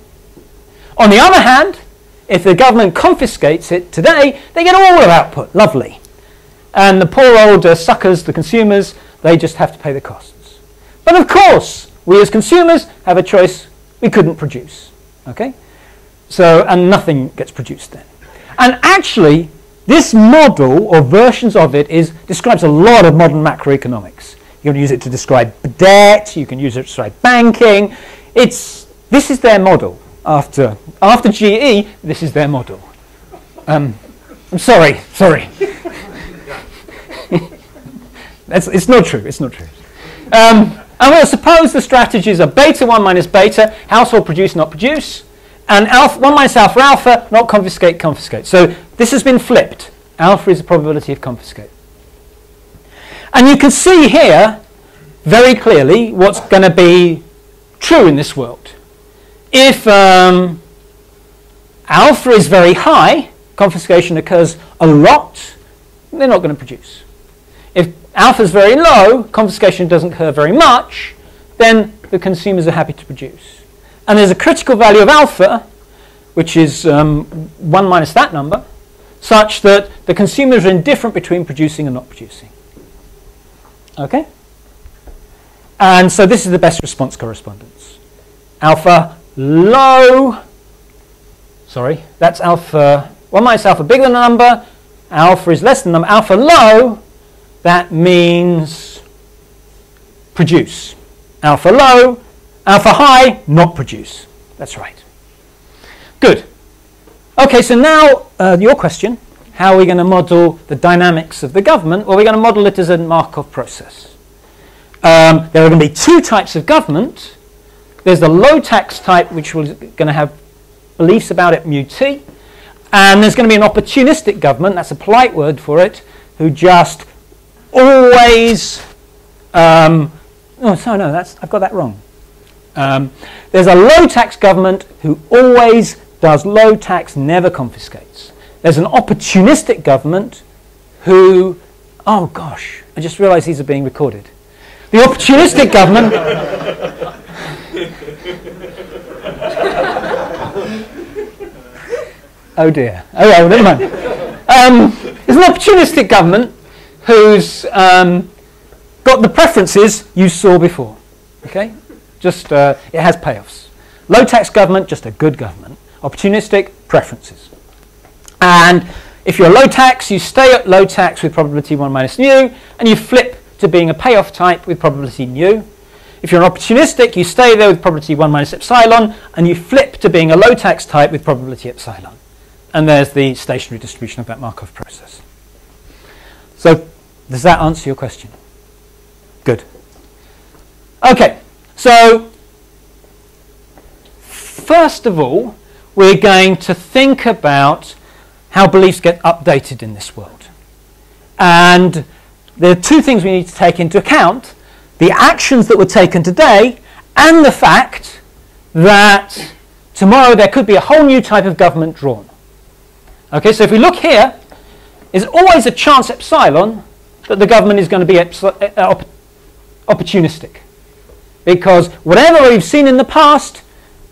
[SPEAKER 1] On the other hand, if the government confiscates it today, they get all of output. Lovely. And the poor old suckers, the consumers, they just have to pay the costs. But of course, we as consumers have a choice. We couldn't produce. Okay? So, and nothing gets produced then. And actually, this model, or versions of it, describes a lot of modern macroeconomics. You can use it to describe debt. You can use it to describe banking. This is their model. After GE, this is their model. I'm sorry. It's not true. It's not true. And we'll suppose the strategies are beta 1 minus beta, household produce, not produce, and alpha 1 minus alpha, alpha, not confiscate, confiscate. So this has been flipped. Alpha is the probability of confiscate. And you can see here very clearly what's going to be true in this world. If alpha is very high, confiscation occurs a lot, they're not going to produce. If alpha is very low, confiscation doesn't occur very much, then the consumers are happy to produce. And there's a critical value of alpha, which is 1 minus that number, such that the consumers are indifferent between producing and not producing. Okay? And so this is the best response correspondence. Alpha low, sorry, that's alpha, 1 minus alpha bigger than the number, alpha is less than the number. Alpha low, that means produce. Alpha low, alpha high, not produce. That's right. Good. Okay, so now your question, how are we going to model the dynamics of the government? Well, we're going to model it as a Markov process. There are going to be two types of government. There's the low tax type, which is going to have beliefs about it mu t. And there's going to be an opportunistic government, that's a polite word for it, who just always... I've got that wrong. There's a low tax government who always does low tax, never confiscates. There's an opportunistic government who... Oh, gosh, I just realised these are being recorded. The opportunistic government... Oh dear. Oh well, never mind. There's an opportunistic government who's got the preferences you saw before. Okay? Just, it has payoffs. Low tax government, just a good government. Opportunistic, preferences. And if you're low tax, you stay at low tax with probability 1 minus nu, and you flip to being a payoff type with probability nu. If you're an opportunistic, you stay there with probability 1 minus epsilon, and you flip to being a low tax type with probability epsilon. And there's the stationary distribution of that Markov process. So, does that answer your question? Good. Okay, so first of all, we're going to think about how beliefs get updated in this world. And there are two things we need to take into account: the actions that were taken today and the fact that tomorrow there could be a whole new type of government drawn. Okay, so if we look here, there's always a chance epsilon that the government is going to be opportunistic. Because whatever we've seen in the past,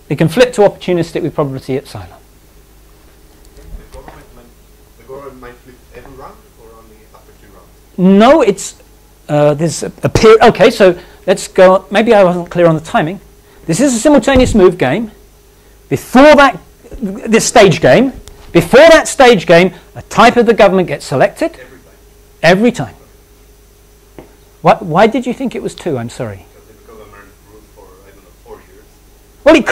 [SPEAKER 1] we can flip to opportunistic with probability epsilon.
[SPEAKER 5] The government might flip every round or only after 2 rounds?
[SPEAKER 1] No, it's there's a period. Okay, so let's go. Maybe I wasn't clear on the timing. This is a simultaneous move game. Before that, this stage game. Before that stage game, a type of the government gets selected. Every time. Why did you think it was 2? I'm sorry.
[SPEAKER 5] Because the government ruled for, I don't know, 4 years.
[SPEAKER 1] Well, it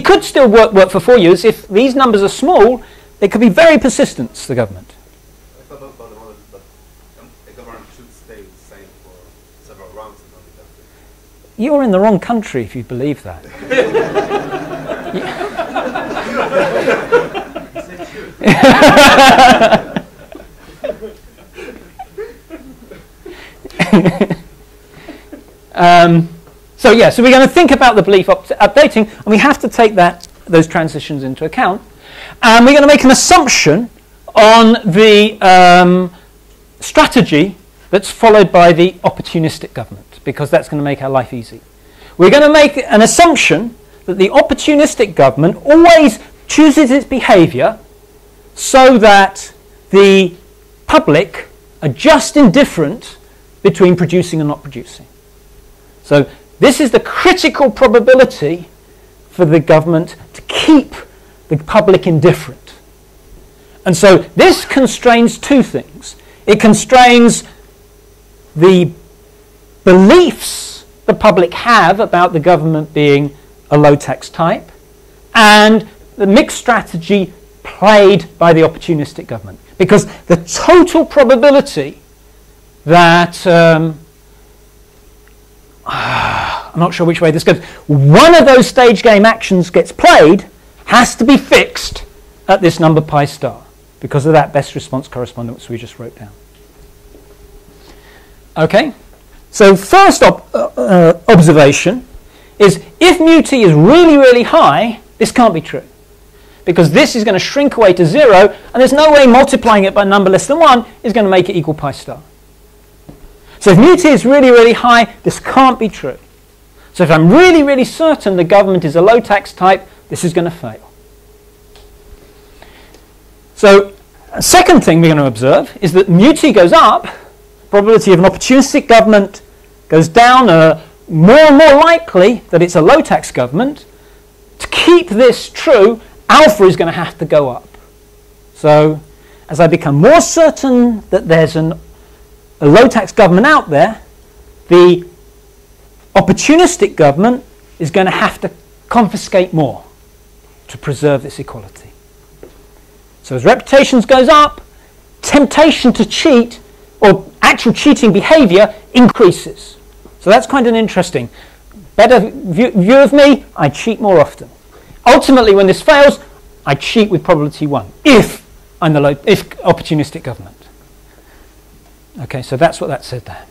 [SPEAKER 1] could still work for 4 years. If these numbers are small, they could be very persistent, the government.
[SPEAKER 5] I thought about the model, but the government should stay the same for several rounds and only that.
[SPEAKER 1] You're in the wrong country if you believe that. So we're going to think about the belief updating, and we have to take those transitions into account. And we're going to make an assumption on the strategy that's followed by the opportunistic government, because that's going to make our life easy. We're going to make an assumption that the opportunistic government always chooses its behavior so that the public are just indifferent between producing and not producing. So this is the critical probability for the government to keep the public indifferent. And so this constrains two things. It constrains the beliefs the public have about the government being a low tax type, and the mixed strategy played by the opportunistic government. Because the total probability that, I'm not sure which way this goes, one of those stage game actions gets played has to be fixed at this number pi star. because of that best response correspondence we just wrote down. Okay, so first observation is if mu-t is really, really high, this can't be true, because this is going to shrink away to 0, and there's no way multiplying it by a number less than 1 is going to make it equal pi star. So if mu-t is really, really high, this can't be true. So if I'm really, really certain the government is a low tax type, this is going to fail. So a second thing we're going to observe is that mu-t goes up, probability of an opportunistic government goes down, more and more likely that it's a low tax government. To keep this true, alpha is going to have to go up. So as I become more certain that there's a low tax government out there, the opportunistic government is going to have to confiscate more to preserve this equality. So as reputations goes up, temptation to cheat or actual cheating behavior increases. So that's quite an interesting. Better view of me, I cheat more often. Ultimately, when this fails, I cheat with probability 1 if I'm the opportunistic government. Okay, so that's what that said there.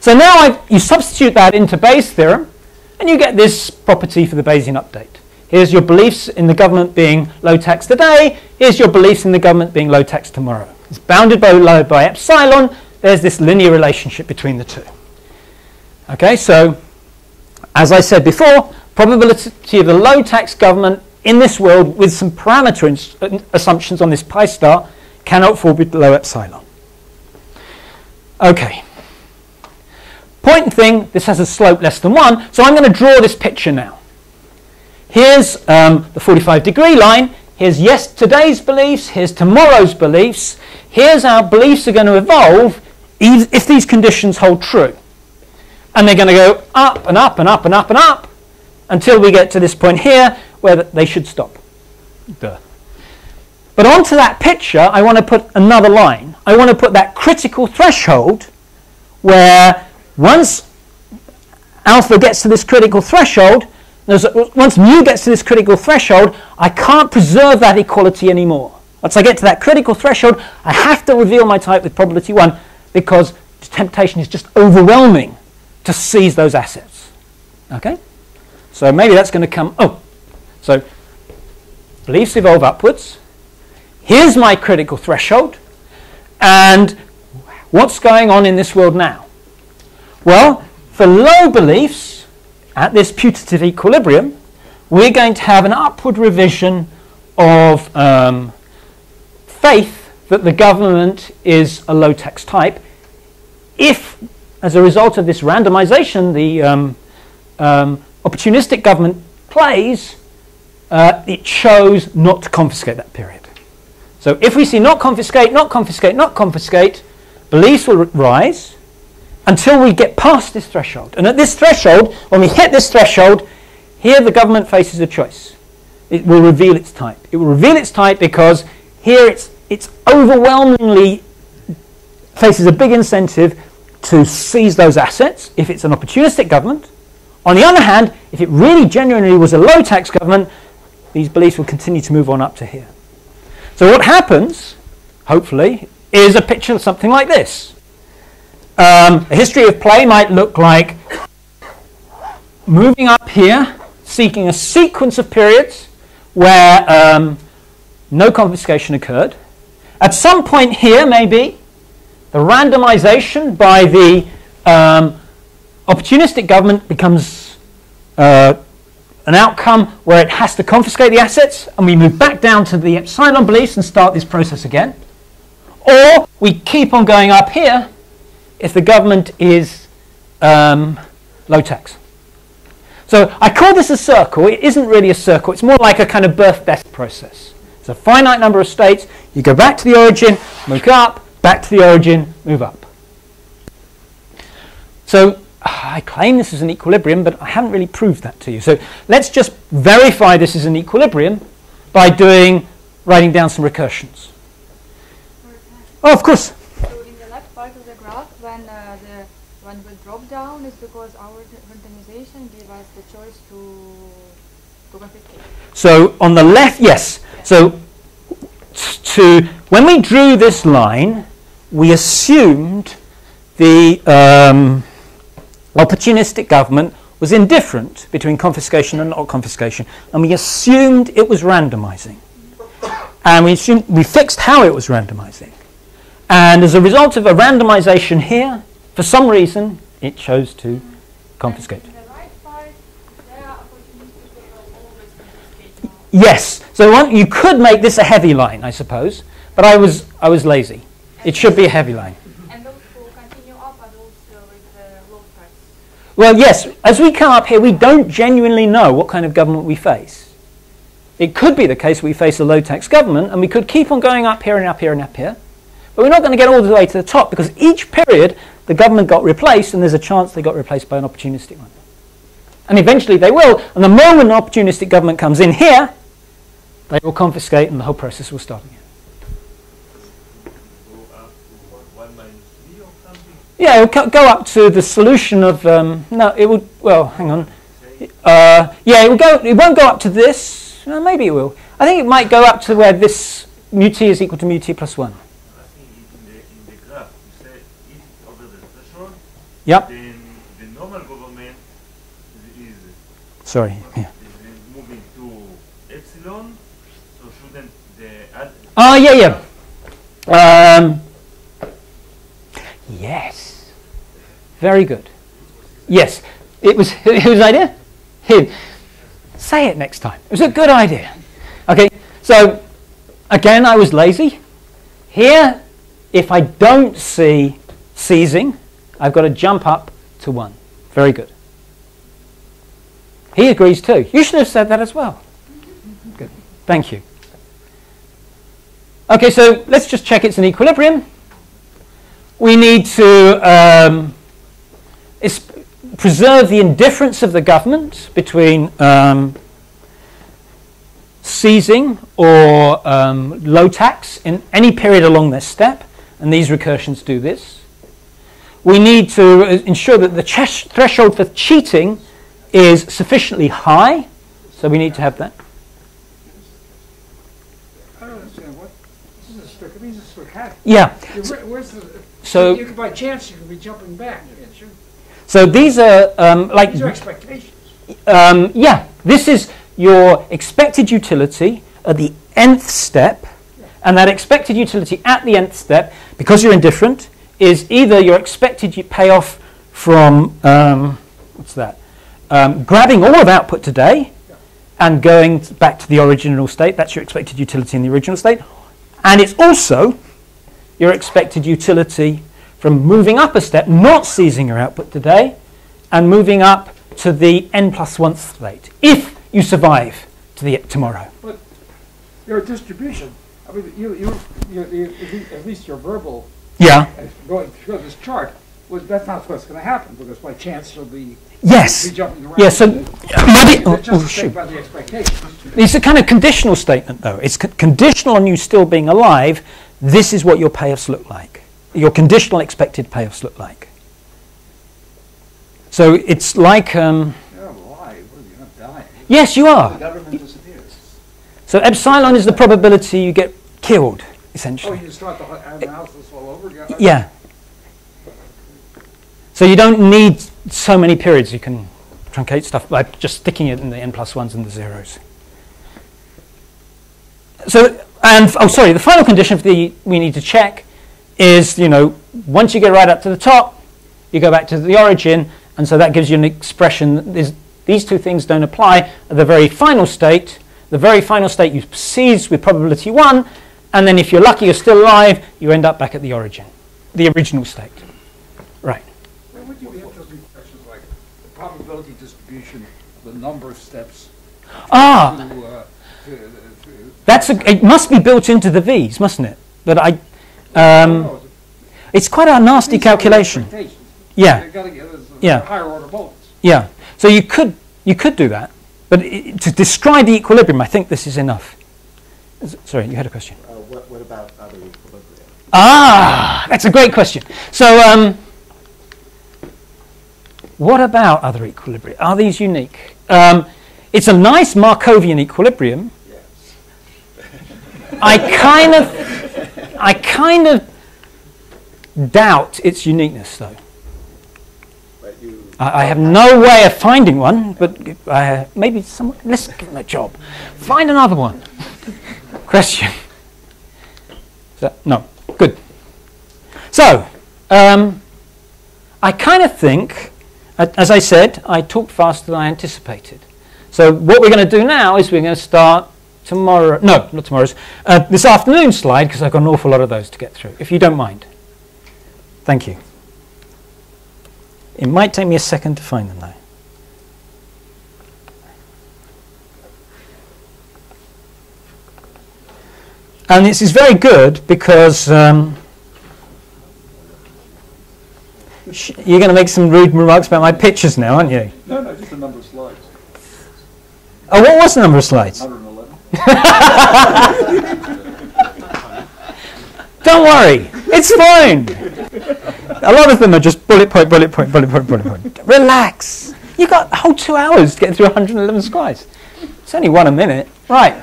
[SPEAKER 1] So now you substitute that into Bayes' theorem, and you get this property for the Bayesian update. Here's your beliefs in the government being low tax today. Here's your beliefs in the government being low tax tomorrow. It's bounded by epsilon. There's this linear relationship between the two. Okay, so as I said before, probability of the low tax government in this world with some parameter assumptions on this pi star cannot fall below epsilon. Okay. Point thing, this has a slope less than 1, so I'm going to draw this picture now. Here's the 45-degree line. Here's today's beliefs. Here's tomorrow's beliefs. Here's how beliefs are going to evolve if these conditions hold true. And they're going to go up and up and up and up and up until we get to this point here where they should stop. Duh. But onto that picture, I want to put another line. I want to put that critical threshold where once alpha gets to this critical threshold, once mu gets to this critical threshold, I can't preserve that equality anymore. Once I get to that critical threshold, I have to reveal my type with probability 1 because the temptation is just overwhelming to seize those assets. Okay? So maybe that's going to come... So beliefs evolve upwards. Here's my critical threshold. And what's going on in this world now? Well, for low beliefs, at this putative equilibrium, we're going to have an upward revision of faith that the government is a low tax type if, as a result of this randomization, the opportunistic government plays, it chose not to confiscate that period. So if we see not confiscate, not confiscate, not confiscate, beliefs will rise until we get past this threshold. And at this threshold, when we hit this threshold, here the government faces a choice. It will reveal its type. It will reveal its type because here it's overwhelmingly faces a big incentive to seize those assets if it's an opportunistic government. On the other hand, if it really genuinely was a low tax government, these beliefs will continue to move on up to here. So what happens, hopefully, is a picture of something like this. A history of play might look like moving up here, seeking a sequence of periods where no confiscation occurred. At some point here, maybe, the randomization by the opportunistic government becomes an outcome where it has to confiscate the assets, and we move back down to the epsilon beliefs and start this process again. Or we keep on going up here if the government is low tax. So I call this a circle. It isn't really a circle. It's more like a kind of birth-death process. It's a finite number of states. You go back to the origin, move up, back to the origin, move up. So I claim this is an equilibrium, but I haven't really proved that to you. So let's just verify this is an equilibrium by writing down some recursions. Oh, of course.
[SPEAKER 7] So in the left part of the graph, when we drop down, is because our randomization gave us the choice to confiscate.
[SPEAKER 1] So on the left, yes. So to, when we drew this line, we assumed the opportunistic government was indifferent between confiscation and not confiscation, and we assumed it was randomizing. And we fixed how it was randomizing. And as a result of a randomization here, for some reason, it chose to confiscate.
[SPEAKER 7] And the right part, there are opportunistic will always confiscate now.
[SPEAKER 1] Yes. So you could make this a heavy line, I suppose, but I was lazy. It should be a heavy line.
[SPEAKER 7] And those who continue up are those with the low tax.
[SPEAKER 1] Well, yes. As we come up here, we don't genuinely know what kind of government we face. It could be the case we face a low-tax government, and we could keep on going up here and up here and up here. But we're not going to get all the way to the top, because each period the government got replaced, and there's a chance they got replaced by an opportunistic one. And eventually they will, and the moment an opportunistic government comes in here, they will confiscate and the whole process will start again.
[SPEAKER 3] Go up to 1 minus 3 or something?
[SPEAKER 1] Yeah, it will go up to the solution of, no, it will, well, hang on. Yeah, it won't go up to this. Well, maybe it will. I think it might go up to where this mu t is equal to mu t plus 1.
[SPEAKER 3] I think in the graph, you say if it's over the threshold,
[SPEAKER 1] Yep.
[SPEAKER 3] then the normal government is
[SPEAKER 1] Sorry. Yeah.
[SPEAKER 3] is moving to epsilon, so shouldn't the
[SPEAKER 1] Oh, yeah, yeah. Yes. Very good. Yes. It was whose idea? Him. Say it next time. It was a good idea. Okay, so again, I was lazy. Here, if I don't see seizing, I've got to jump up to 1. Very good. He agrees too. You should have said that as well. Good. Thank you. Okay, so let's just check it's an equilibrium. We need to preserve the indifference of the government between seizing or low tax in any period along this step, and these recursions do this. We need to ensure that the threshold for cheating is sufficiently high, so we need to have that.
[SPEAKER 8] I don't understand what this is. It means it's stochastic.
[SPEAKER 1] Yeah.
[SPEAKER 8] Where's the?
[SPEAKER 1] So
[SPEAKER 8] You could, by chance, you could be jumping back. Can't you?
[SPEAKER 1] so these are like
[SPEAKER 8] These are expectations.
[SPEAKER 1] yeah. This is your expected utility at the nth step, and that expected utility at the nth step, because you're indifferent, is either your expected payoff from what's that? Grabbing all of output today and going back to the original state. That's your expected utility in the original state, and it's also your expected utility from moving up a step, not seizing your output today, and moving up to the n+1th state, if you survive to the tomorrow.
[SPEAKER 8] But your distribution, I mean, at least your verbal
[SPEAKER 1] Yeah.
[SPEAKER 8] going through this chart, that's not what's going to happen, because by chance you'll be
[SPEAKER 1] Yes.
[SPEAKER 8] jumping around.
[SPEAKER 1] Yeah. So maybe.
[SPEAKER 8] It's just
[SPEAKER 1] shoot.
[SPEAKER 8] about the expectations.
[SPEAKER 1] It's a kind of conditional statement, though. It's conditional on you still being alive. This is what your payoffs look like. Your conditional expected payoffs look like. So it's like.
[SPEAKER 8] You're alive. What are you not dying?
[SPEAKER 1] Yes, you
[SPEAKER 5] The
[SPEAKER 1] are.
[SPEAKER 5] government disappears.
[SPEAKER 1] So epsilon is the probability you get killed,
[SPEAKER 8] Oh,
[SPEAKER 1] essentially.
[SPEAKER 8] you start the analysis all over again?
[SPEAKER 1] Yeah. So you don't need so many periods. You can truncate stuff by just sticking it in the n+1s and the zeros. So, and oh, sorry, the final condition for we need to check is, once you get right up to the top, you go back to the origin, and so that gives you an expression that these two things don't apply at the very final state. The very final state you seize with probability 1, and then if you're lucky you're still alive, you end up back at the origin, the original state. Right.
[SPEAKER 8] Well, would you be interested in questions like the probability distribution, the number of steps
[SPEAKER 1] Ah,
[SPEAKER 8] to
[SPEAKER 1] it must be built into the V's, mustn't it? But it's quite a nasty calculation. Yeah. Yeah.
[SPEAKER 8] Higher order multiples.
[SPEAKER 1] Yeah. So you could do that, but to describe the equilibrium, I think this is enough. Sorry, you had a question.
[SPEAKER 5] What about other equilibria?
[SPEAKER 1] Ah, that's a great question. So, what about other equilibria? Are these unique? It's a nice Markovian equilibrium.
[SPEAKER 5] Yes.
[SPEAKER 1] I kind of doubt its uniqueness, though.
[SPEAKER 5] But you
[SPEAKER 1] I have no way of finding one, but maybe someone, let's give them a job. Find another one. Question. No, good. So, I kind of think, as I said, I talked faster than I anticipated. So what we're going to do now is we're going to start tomorrow, no, not tomorrow's, this afternoon's slide, because I've got an awful lot of those to get through, if you don't mind. Thank you. It might take me a second to find them, though. And this is very good because you're going to make some rude remarks about my pictures now, aren't you?
[SPEAKER 8] No, just the number of slides.
[SPEAKER 1] Oh, what was the number of slides?
[SPEAKER 8] 111.
[SPEAKER 1] Don't worry, it's fine. A lot of them are just bullet point, bullet point, bullet point, bullet point. Relax. You've got a whole 2 hours to get through 111 slides. It's only one a minute. Right.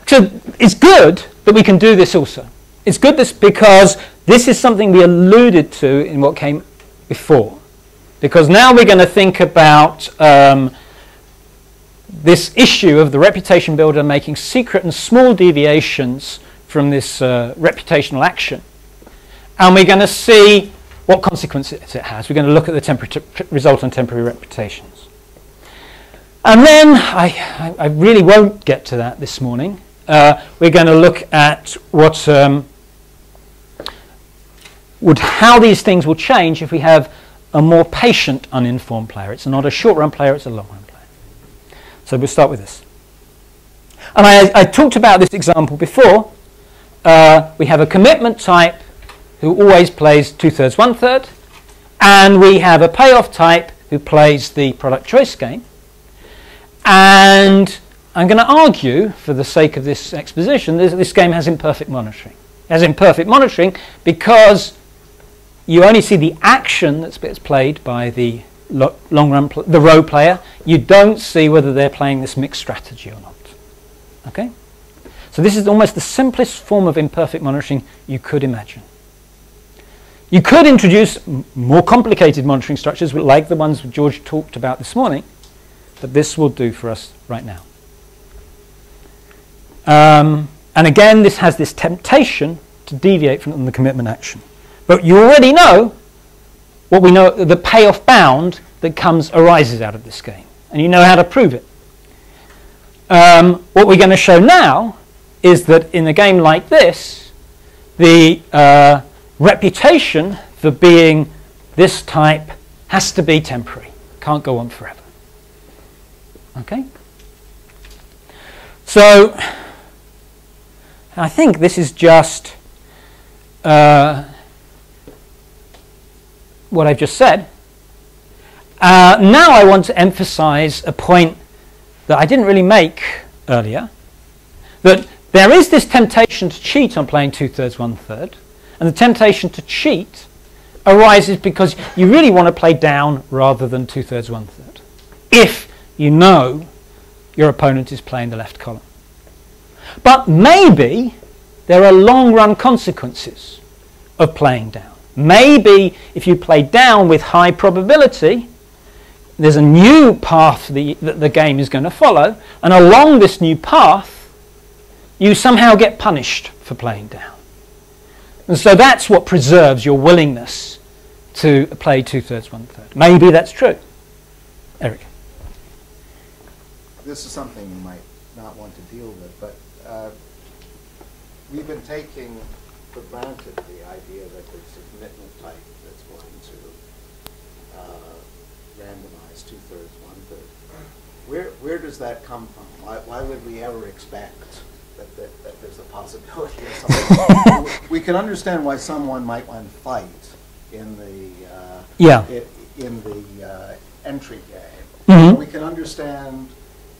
[SPEAKER 1] So it's good that we can do this also. It's good because this is something we alluded to in what came before. Because now we're going to think about this issue of the reputation builder making secret and small deviations from this reputational action. And we're going to see what consequences it has. We're going to look at the result on temporary reputations. And then, I really won't get to that this morning. We're going to look at what how these things will change if we have a more patient uninformed player. It's not a short-run player, it's a long-run player. So we'll start with this. And I talked about this example before. We have a commitment type who always plays 2/3, 1/3, and we have a payoff type who plays the product choice game. And I'm going to argue, for the sake of this exposition, this game has imperfect monitoring. It has imperfect monitoring because you only see the action that's played by the the row player. You don't see whether they're playing this mixed strategy or not. Okay? So this is almost the simplest form of imperfect monitoring you could imagine. You could introduce more complicated monitoring structures like the ones George talked about this morning, but this will do for us right now. And again, this has this temptation to deviate from the commitment action. But you already know what we know, the payoff bound that arises out of this game. And you know how to prove it. What we're going to show now is that in a game like this, the reputation for being this type has to be temporary. Can't go on forever. Okay? So I think this is just what I've just said. Now I want to emphasize a point that I didn't really make earlier, that there is this temptation to cheat on playing 2/3, 1/3, and the temptation to cheat arises because you really want to play down rather than 2/3, 1/3, if you know your opponent is playing the left column. But maybe there are long-run consequences of playing down. Maybe if you play down with high probability, there's a new path that the game is going to follow, and along this new path, you somehow get punished for playing down. And so that's what preserves your willingness to play 2/3, 1/3. Maybe that's true. Eric.
[SPEAKER 9] This is something you might not want to deal with, but we've been taking for granted the idea that there's a commitment type that's going to randomize 2/3, 1/3. Where does that come from? Why would we ever expect that there's a possibility of something? We can understand why someone might want to fight in the entry game.
[SPEAKER 1] Mm-hmm.
[SPEAKER 9] We can understand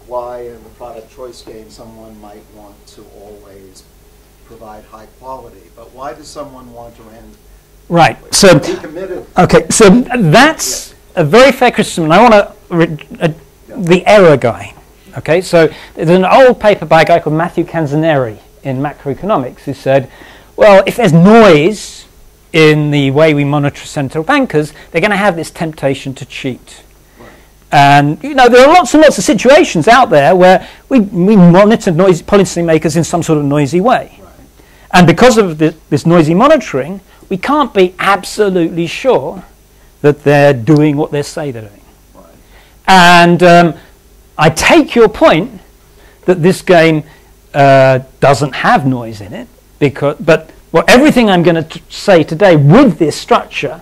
[SPEAKER 9] why in the product choice game someone might want to always provide high quality, but why does someone want to end?
[SPEAKER 1] Right. So
[SPEAKER 9] be committed?
[SPEAKER 1] Okay. So that's a very fair criticism, and I want to the error guy. Okay, so there's an old paper by a guy called Matthew Canzoneri in macroeconomics who said, well, if there's noise in the way we monitor central bankers, they're going to have this temptation to cheat. And, you know, there are lots and lots of situations out there where we monitor noisy policymakers in some sort of noisy way. Right. And because of this noisy monitoring, we can't be absolutely sure that they're doing what they say they're doing. Right. And I take your point that this game doesn't have noise in it, but everything I'm going to say today with this structure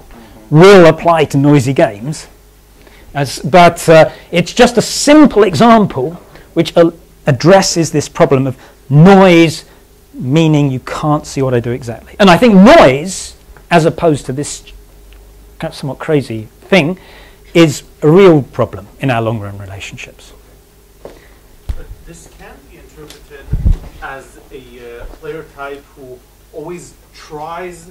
[SPEAKER 1] will apply to noisy games. But it's just a simple example which addresses this problem of noise, meaning you can't see what I do exactly. And I think noise, as opposed to this kind of somewhat crazy thing, is a real problem in our long-run relationships.
[SPEAKER 2] But this can be interpreted as a player type who always tries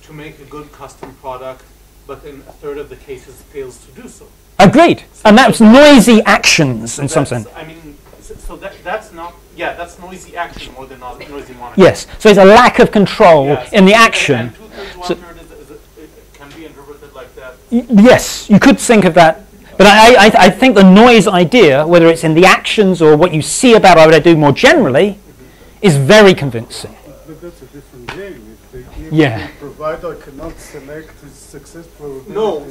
[SPEAKER 2] to make a good custom product, but in a third of the cases fails to do so.
[SPEAKER 1] Agreed. So and that's noisy actions in some sense.
[SPEAKER 2] I mean, so that's not, yeah, that's noisy action more than noisy monitoring.
[SPEAKER 1] Yes, so it's a lack of control in the action.
[SPEAKER 2] And two-thirds, one-third it can be interpreted like that.
[SPEAKER 1] Yes, you could think of that. But I think the noise idea, whether it's in the actions or what you see about what I do more generally, is very convincing.
[SPEAKER 10] But that's a different game. If
[SPEAKER 1] Yeah.
[SPEAKER 10] the provider cannot select his success probability.
[SPEAKER 2] No, a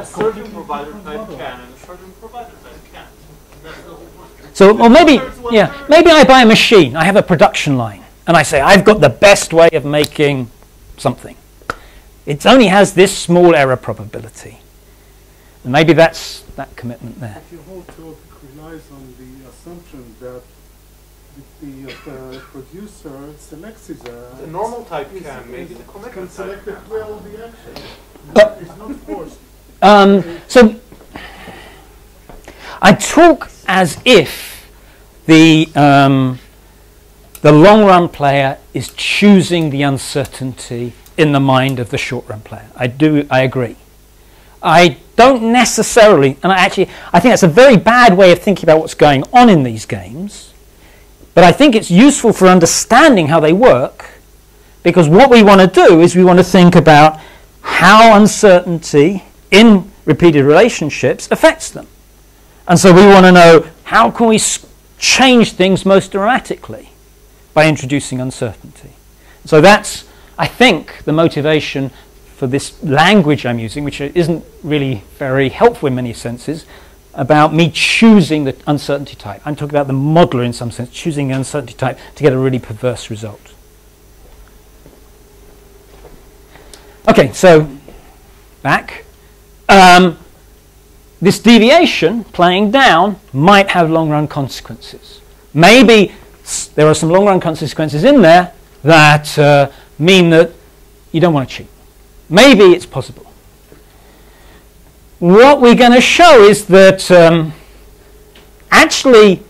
[SPEAKER 2] certain provider type can, and a certain provider type can't. That's the whole point.
[SPEAKER 1] So, or maybe, yeah, maybe I buy a machine. I have a production line, and I say I've got the best way of making something. It only has this small error probability, and maybe that's that commitment there.
[SPEAKER 10] If your whole talk relies on the assumption that the producer selects his
[SPEAKER 2] the normal type can, maybe the commitment
[SPEAKER 10] can select it well the action. It's not forced.
[SPEAKER 1] So I talk as if the long-run player is choosing the uncertainty in the mind of the short-run player. I agree. I don't necessarily, and I think that's a very bad way of thinking about what's going on in these games. But I think it's useful for understanding how they work, because what we want to do is we want to think about how uncertainty in repeated relationships affects them. And so we want to know how can we change things most dramatically by introducing uncertainty. So that's, I think, the motivation for this language I'm using, which isn't really very helpful in many senses, about me choosing the uncertainty type. I'm talking about the modeler in some sense, choosing the uncertainty type to get a really perverse result. Okay, so back. This deviation, playing down, might have long-run consequences. Maybe there are some long-run consequences in there that mean that you don't want to cheat. Maybe it's possible. What we're going to show is that actually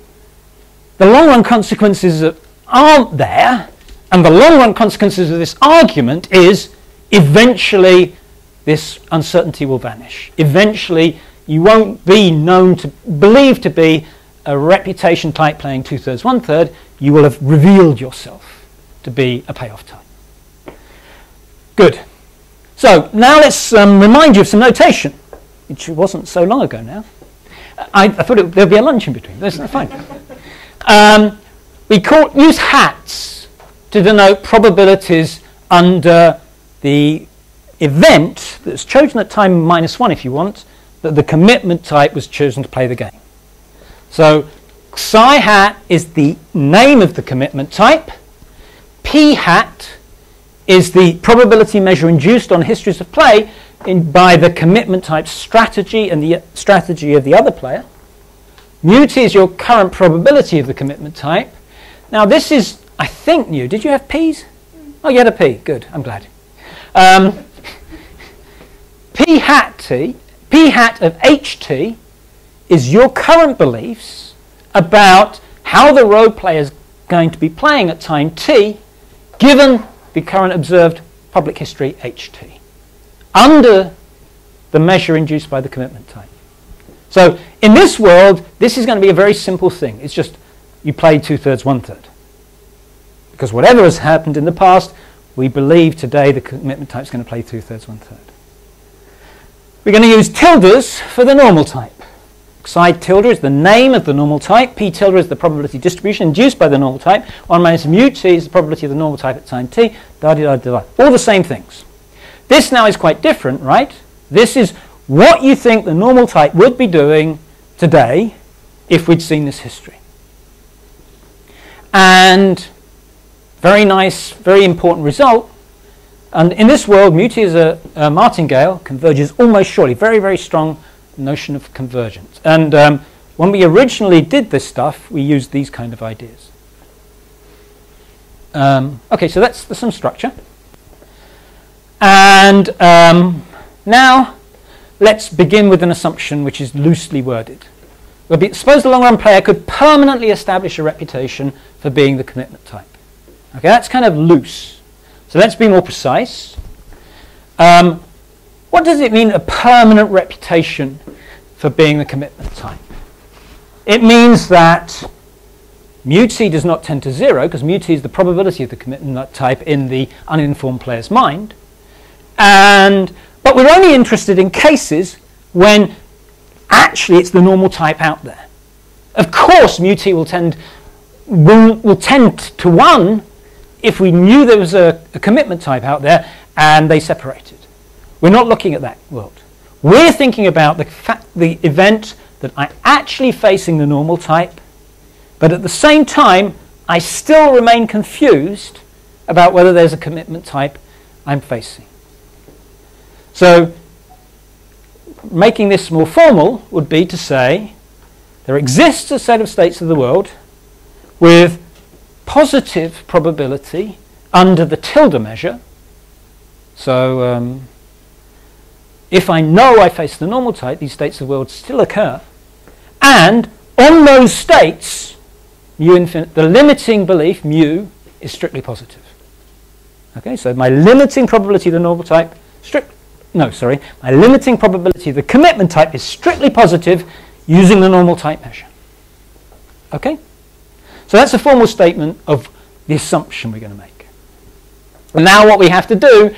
[SPEAKER 1] the long-run consequences aren't there, and the long-run consequences of this argument is eventually this uncertainty will vanish. Eventually you won't be known to believe to be a reputation type playing 2/3, 1/3. You will have revealed yourself to be a payoff type. Good. So now let's remind you of some notation. Which wasn't so long ago now. I thought there'd be a lunch in between. That's fine. We use hats to denote probabilities under the event that's chosen at time -1, if you want, that the commitment type was chosen to play the game. So psi hat is the name of the commitment type. P hat is the probability measure induced on histories of play by the commitment type strategy and the strategy of the other player. Mu t is your current probability of the commitment type. Now this is, I think, new. Did you have P's? Oh, you had a P. Good. I'm glad. P hat of HT is your current beliefs about how the role player is going to be playing at time t, given the current observed public history HT, under the measure induced by the commitment type. So in this world, this is going to be a very simple thing. It's just you play 2/3, 1/3. Because whatever has happened in the past, we believe today the commitment type is going to play 2/3, 1/3. We're going to use tildes for the normal type. Psi tilde is the name of the normal type. P tilde is the probability distribution induced by the normal type. 1 minus mu t is the probability of the normal type at time t. Da, da, da, da. All the same things. This now is quite different, right? This is what you think the normal type would be doing today if we'd seen this history. And very nice, very important result. And in this world, mu t is a martingale, converges almost surely. Very, very strong notion of convergence. And when we originally did this stuff, we used these kind of ideas. Okay, so that's some structure. And now let's begin with an assumption which is loosely worded. Suppose the long-run player could permanently establish a reputation for being the commitment type. Okay, that's kind of loose. So let's be more precise. What does it mean, a permanent reputation for being the commitment type? It means that mu t does not tend to 0, because mu t is the probability of the commitment type in the uninformed player's mind. But we're only interested in cases when actually it's the normal type out there. Of course, mu t will tend to 1 if we knew there was a commitment type out there and they separated. We're not looking at that world. We're thinking about the event that I'm actually facing the normal type, but at the same time, I still remain confused about whether there's a commitment type I'm facing. So making this more formal would be to say there exists a set of states of the world with positive probability under the tilde measure. So if I know I face the normal type, these states of the world still occur. And on those states, mu infinite, the limiting belief, mu, is strictly positive. Okay, so my limiting probability of the normal type, my limiting probability of the commitment type is strictly positive using the normal type measure. Okay? So that's a formal statement of the assumption we're going to make. And now what we have to do,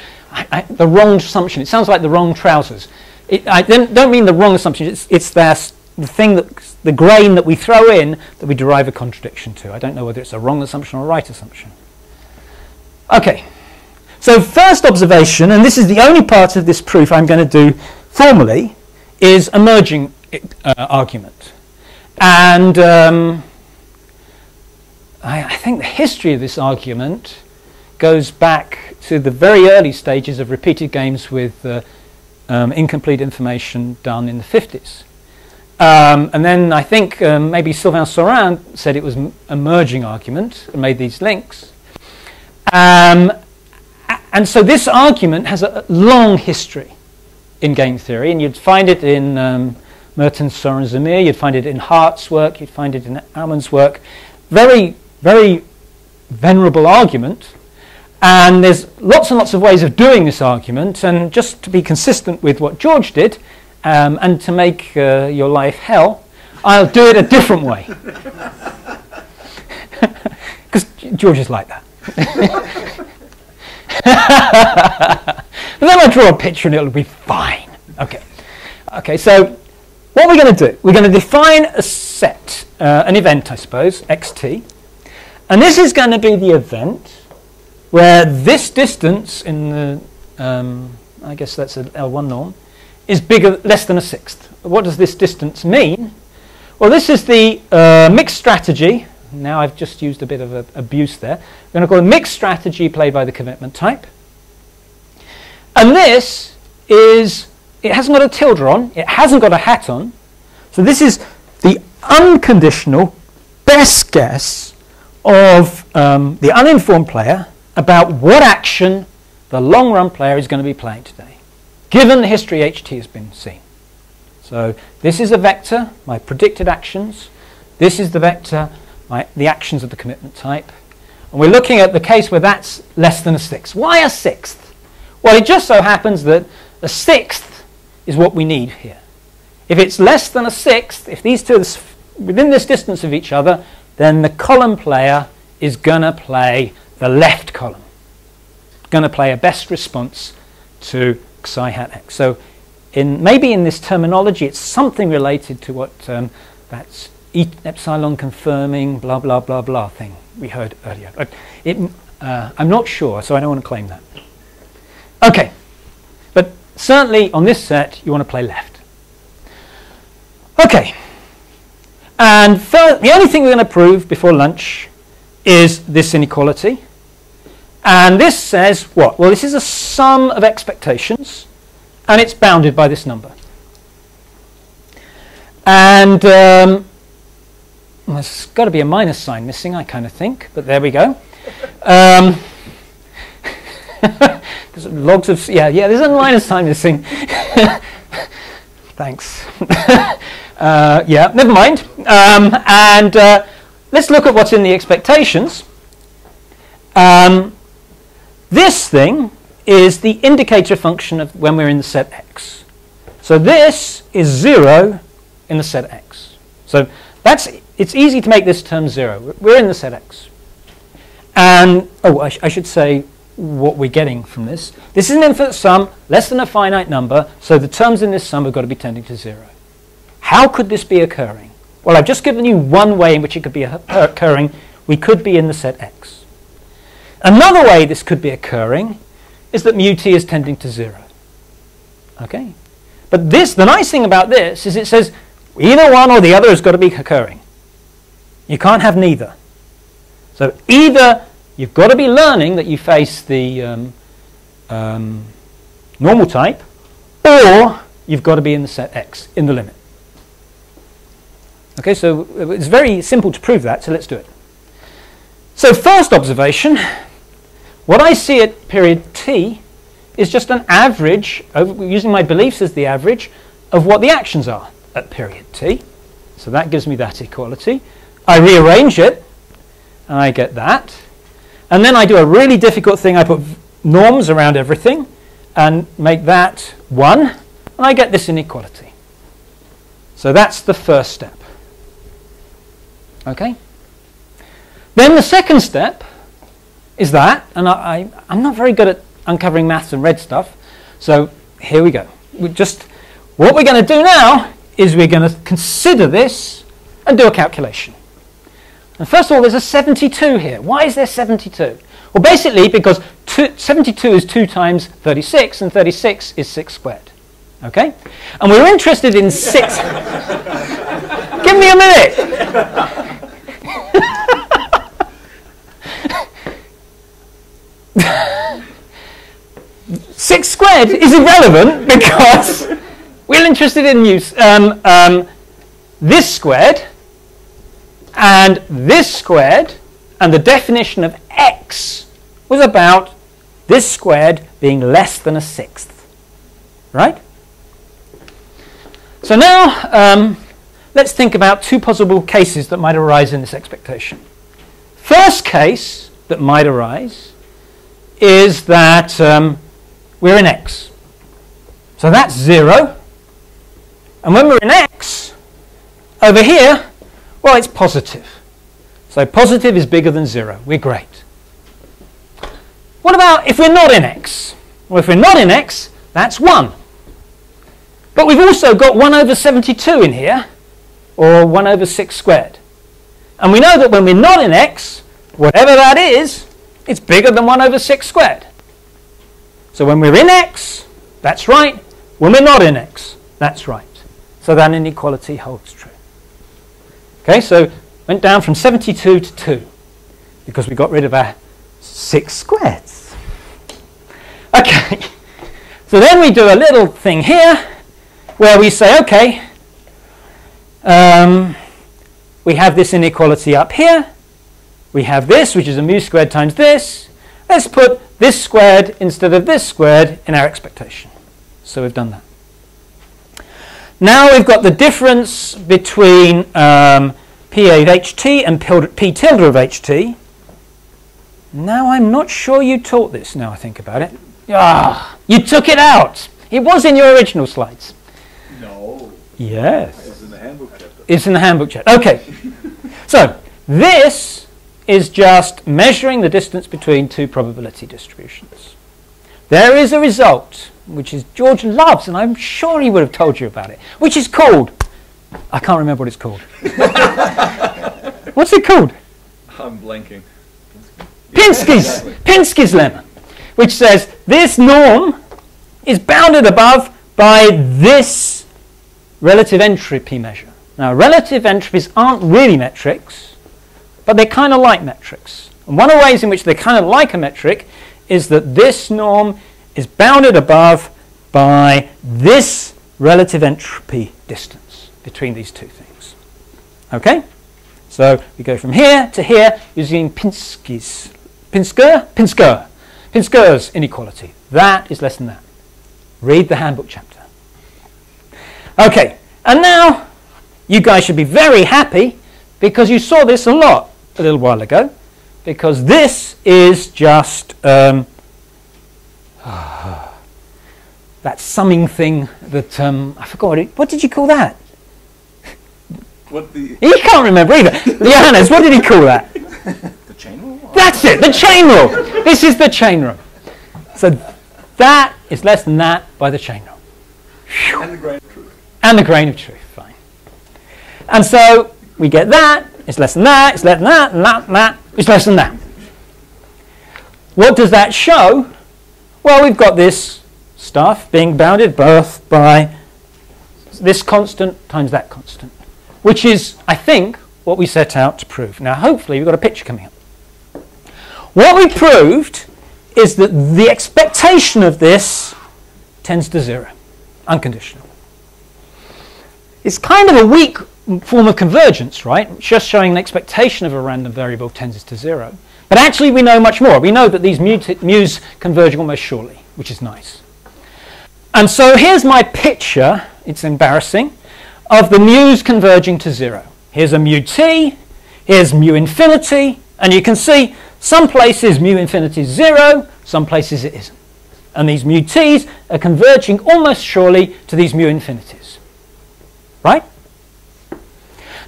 [SPEAKER 1] the wrong assumption, it sounds like the wrong trousers. I don't mean the wrong assumption, it's the thing the grain that we throw in that we derive a contradiction to. I don't know whether it's a wrong assumption or a right assumption. Okay, so first observation, and this is the only part of this proof I'm going to do formally, is a merging argument. And I think the history of this argument goes back to the very early stages of repeated games with incomplete information done in the 50s. And then I think maybe Sylvain Saurin said it was a merging argument and made these links. And so this argument has a long history in game theory, and you'd find it in Mertens, Soren, Zamir, you'd find it in Hart's work, you'd find it in Alman's work. Very, very venerable argument. And there's lots and lots of ways of doing this argument, and just to be consistent with what George did, and to make your life hell, I'll do it a different way. Because George is like that. But then I draw a picture and it'll be fine. Okay, so what we're going to do, we're going to define a set, an event, I suppose, xt. And this is going to be the event where this distance in the, I guess that's an L1 norm, is less than a sixth. What does this distance mean? Well, this is the mixed strategy. Now I've just used a bit of abuse there. We're going to call it mixed strategy played by the commitment type. And this is, it hasn't got a tilde on, it hasn't got a hat on. So this is the unconditional best guess of the uninformed player about what action the long-run player is going to be playing today, given the history HT has been seen. So this is a vector, my predicted actions. This is the vector, the actions of the commitment type. And we're looking at the case where that's less than a sixth. Why a sixth? Well, it just so happens that a sixth is what we need here. If it's less than a sixth, if these two are within this distance of each other, then the column player is going to play the left column. Going to play a best response to psi hat x. So maybe in this terminology it's something related to what that's epsilon confirming blah blah blah blah thing we heard earlier. But I'm not sure, so I don't want to claim that. Okay, but certainly on this set you want to play left. Okay, and the only thing we're going to prove before lunch is this inequality. And this says what? Well, this is a sum of expectations, and it's bounded by this number. And there's got to be a minus sign missing, I kind of think, but there we go. There's logs of, yeah, there's a minus sign missing. Thanks. Yeah, never mind. Let's look at what's in the expectations. This thing is the indicator function of when we're in the set X. So this is 0 in the set X. So it's easy to make this term 0. We're in the set X. And, I should say what we're getting from this. This is an infinite sum, less than a finite number, so the terms in this sum have got to be tending to 0. How could this be occurring? Well, I've just given you one way in which it could be occurring. We could be in the set X. Another way this could be occurring is that mu t is tending to 0. Okay? But the nice thing about this is it says either one or the other has got to be occurring. You can't have neither. So either you've got to be learning that you face the normal type, or you've got to be in the set X, in the limit. Okay, so it's very simple to prove that, so let's do it. So first observation, what I see at period t is just an average, using my beliefs as the average, of what the actions are at period t. So that gives me that equality. I rearrange it, and I get that. And then I do a really difficult thing. I put norms around everything and make that 1, and I get this inequality. So that's the first step. Okay? Then the second step is that, and I'm not very good at uncovering maths and red stuff, so here we go. What we're going to do now is we're going to consider this and do a calculation. And first of all, there's a 72 here. Why is there 72? Well, basically because 72 is 2 times 36, and 36 is 6 squared. Okay? And we're interested in 6. Give me a minute. 6 squared is irrelevant because we're interested in this squared and this squared, and the definition of x was about this squared being less than a sixth. Right? So now let's think about 2 possible cases that might arise in this expectation. First case that might arise is that we're in x. So that's 0. And when we're in x, over here, well, it's positive. So positive is bigger than 0. We're great. What about if we're not in x? Well, if we're not in x, that's 1. But we've also got 1 over 72 in here, or 1 over 6 squared. And we know that when we're not in x, whatever that is, it's bigger than 1 over 6 squared. So when we're in x, that's right. When we're not in x, that's right. So that inequality holds true. Okay, so went down from 72 to 2 because we got rid of our 6 squareds. Okay, so then we do a little thing here where we say, okay, we have this inequality up here. We have this, which is a mu squared times this. Let's put this squared instead of this squared in our expectation. So we've done that. Now we've got the difference between P of ht and P tilde of ht. Now I'm not sure you taught this, now I think about it. Ah, you took it out. It was in your original slides.
[SPEAKER 3] No.
[SPEAKER 1] Yes.
[SPEAKER 11] It's in the handbook chapter.
[SPEAKER 1] It's in the handbook chapter. Okay. So this is just measuring the distance between two probability distributions. There is a result, which is George loves, and I'm sure he would have told you about it, which is called, I can't remember what it's called. What's it called?
[SPEAKER 11] I'm blanking.
[SPEAKER 1] Pinsky's lemma, which says this norm is bounded above by this relative entropy measure. Now, relative entropies aren't really metrics, but they're kind of like metrics. And one of the ways in which they're kind of like a metric is that this norm is bounded above by this relative entropy distance between these two things. Okay? So we go from here to here using Pinsker's inequality. That is less than that. Read the handbook chapter. Okay, and now you guys should be very happy because you saw this a lot a little while ago, because this is just that summing thing that I forgot what did you call that?
[SPEAKER 11] What the?
[SPEAKER 1] He can't remember either. Johannes, what did he call that?
[SPEAKER 5] The chain rule?
[SPEAKER 1] That's it, the chain rule. This is the chain rule. So that is less than that by the chain rule.
[SPEAKER 11] And the grain of truth.
[SPEAKER 1] And the grain of truth, fine. And so we get that, it's less than that, it's less than that, and that, it's less than that. What does that show? Well, we've got this stuff being bounded both by this constant times that constant, which is, I think, what we set out to prove. Now, hopefully, we've got a picture coming up. What we proved is that the expectation of this tends to 0, unconditional. It's kind of a weak form of convergence, right? Just showing an expectation of a random variable tends to 0. But actually, we know much more. We know that these mu's converge almost surely, which is nice. And so here's my picture, it's embarrassing, of the mu's converging to 0. Here's a mu t, here's mu infinity, and you can see some places mu infinity is 0, some places it isn't. And these mu t's are converging almost surely to these mu infinities. Right?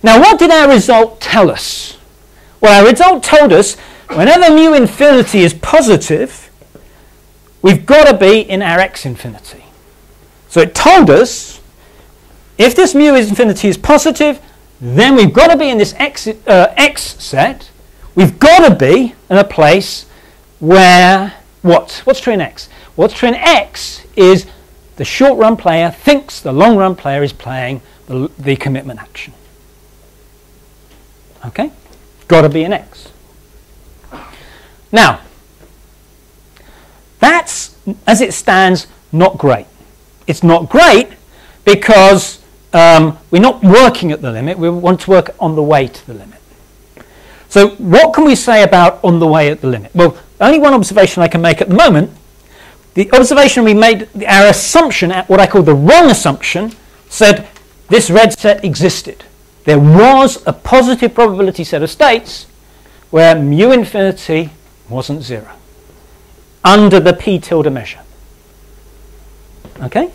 [SPEAKER 1] Now, what did our result tell us? Well, our result told us whenever mu infinity is positive, we've got to be in our x infinity. So it told us if this mu infinity is positive, then we've got to be in this x set. We've got to be in a place where what? What's true in x? What's true in x is the short run player thinks the long run player is playing the commitment action. Okay? Got to be in x. Now, that's, as it stands, not great. It's not great because we're not working at the limit. We want to work on the way to the limit. So what can we say about on the way at the limit? Well, only one observation I can make at the moment. The observation we made, our assumption, what I call the wrong assumption, said this red set existed. There was a positive probability set of states where mu infinity wasn't 0 under the p tilde measure. Okay?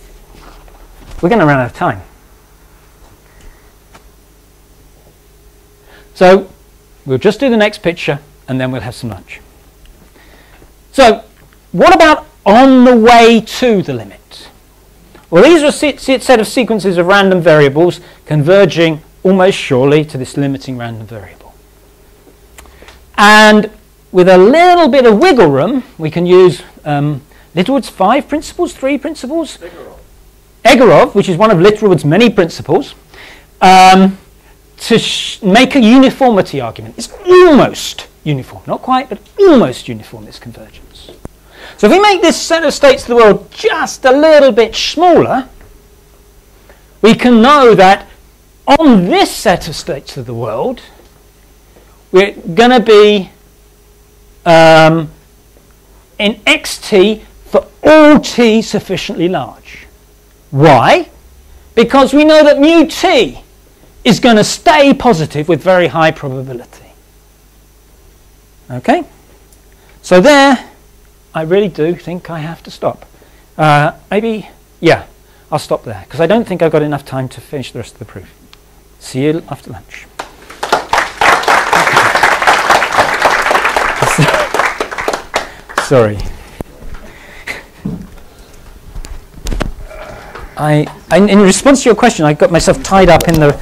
[SPEAKER 1] We're going to run out of time. So we'll just do the next picture and then we'll have some lunch. So what about on the way to the limit? Well, these are a set of sequences of random variables converging almost surely to this limiting random variable. And with a little bit of wiggle room, we can use Littlewood's 5 principles, 3 principles. Egorov, which is one of Littlewood's many principles, to make a uniformity argument. It's almost uniform, not quite, but almost uniform, this convergence. So if we make this set of states of the world just a little bit smaller, we can know that on this set of states of the world, we're going to be in xt for all t sufficiently large. Why? Because we know that mu t is going to stay positive with very high probability. Okay? So there, I really do think I have to stop. Maybe, yeah. I'll stop there, because I don't think I've got enough time to finish the rest of the proof. See you after lunch. Sorry. In response to your question, I got myself tied up in the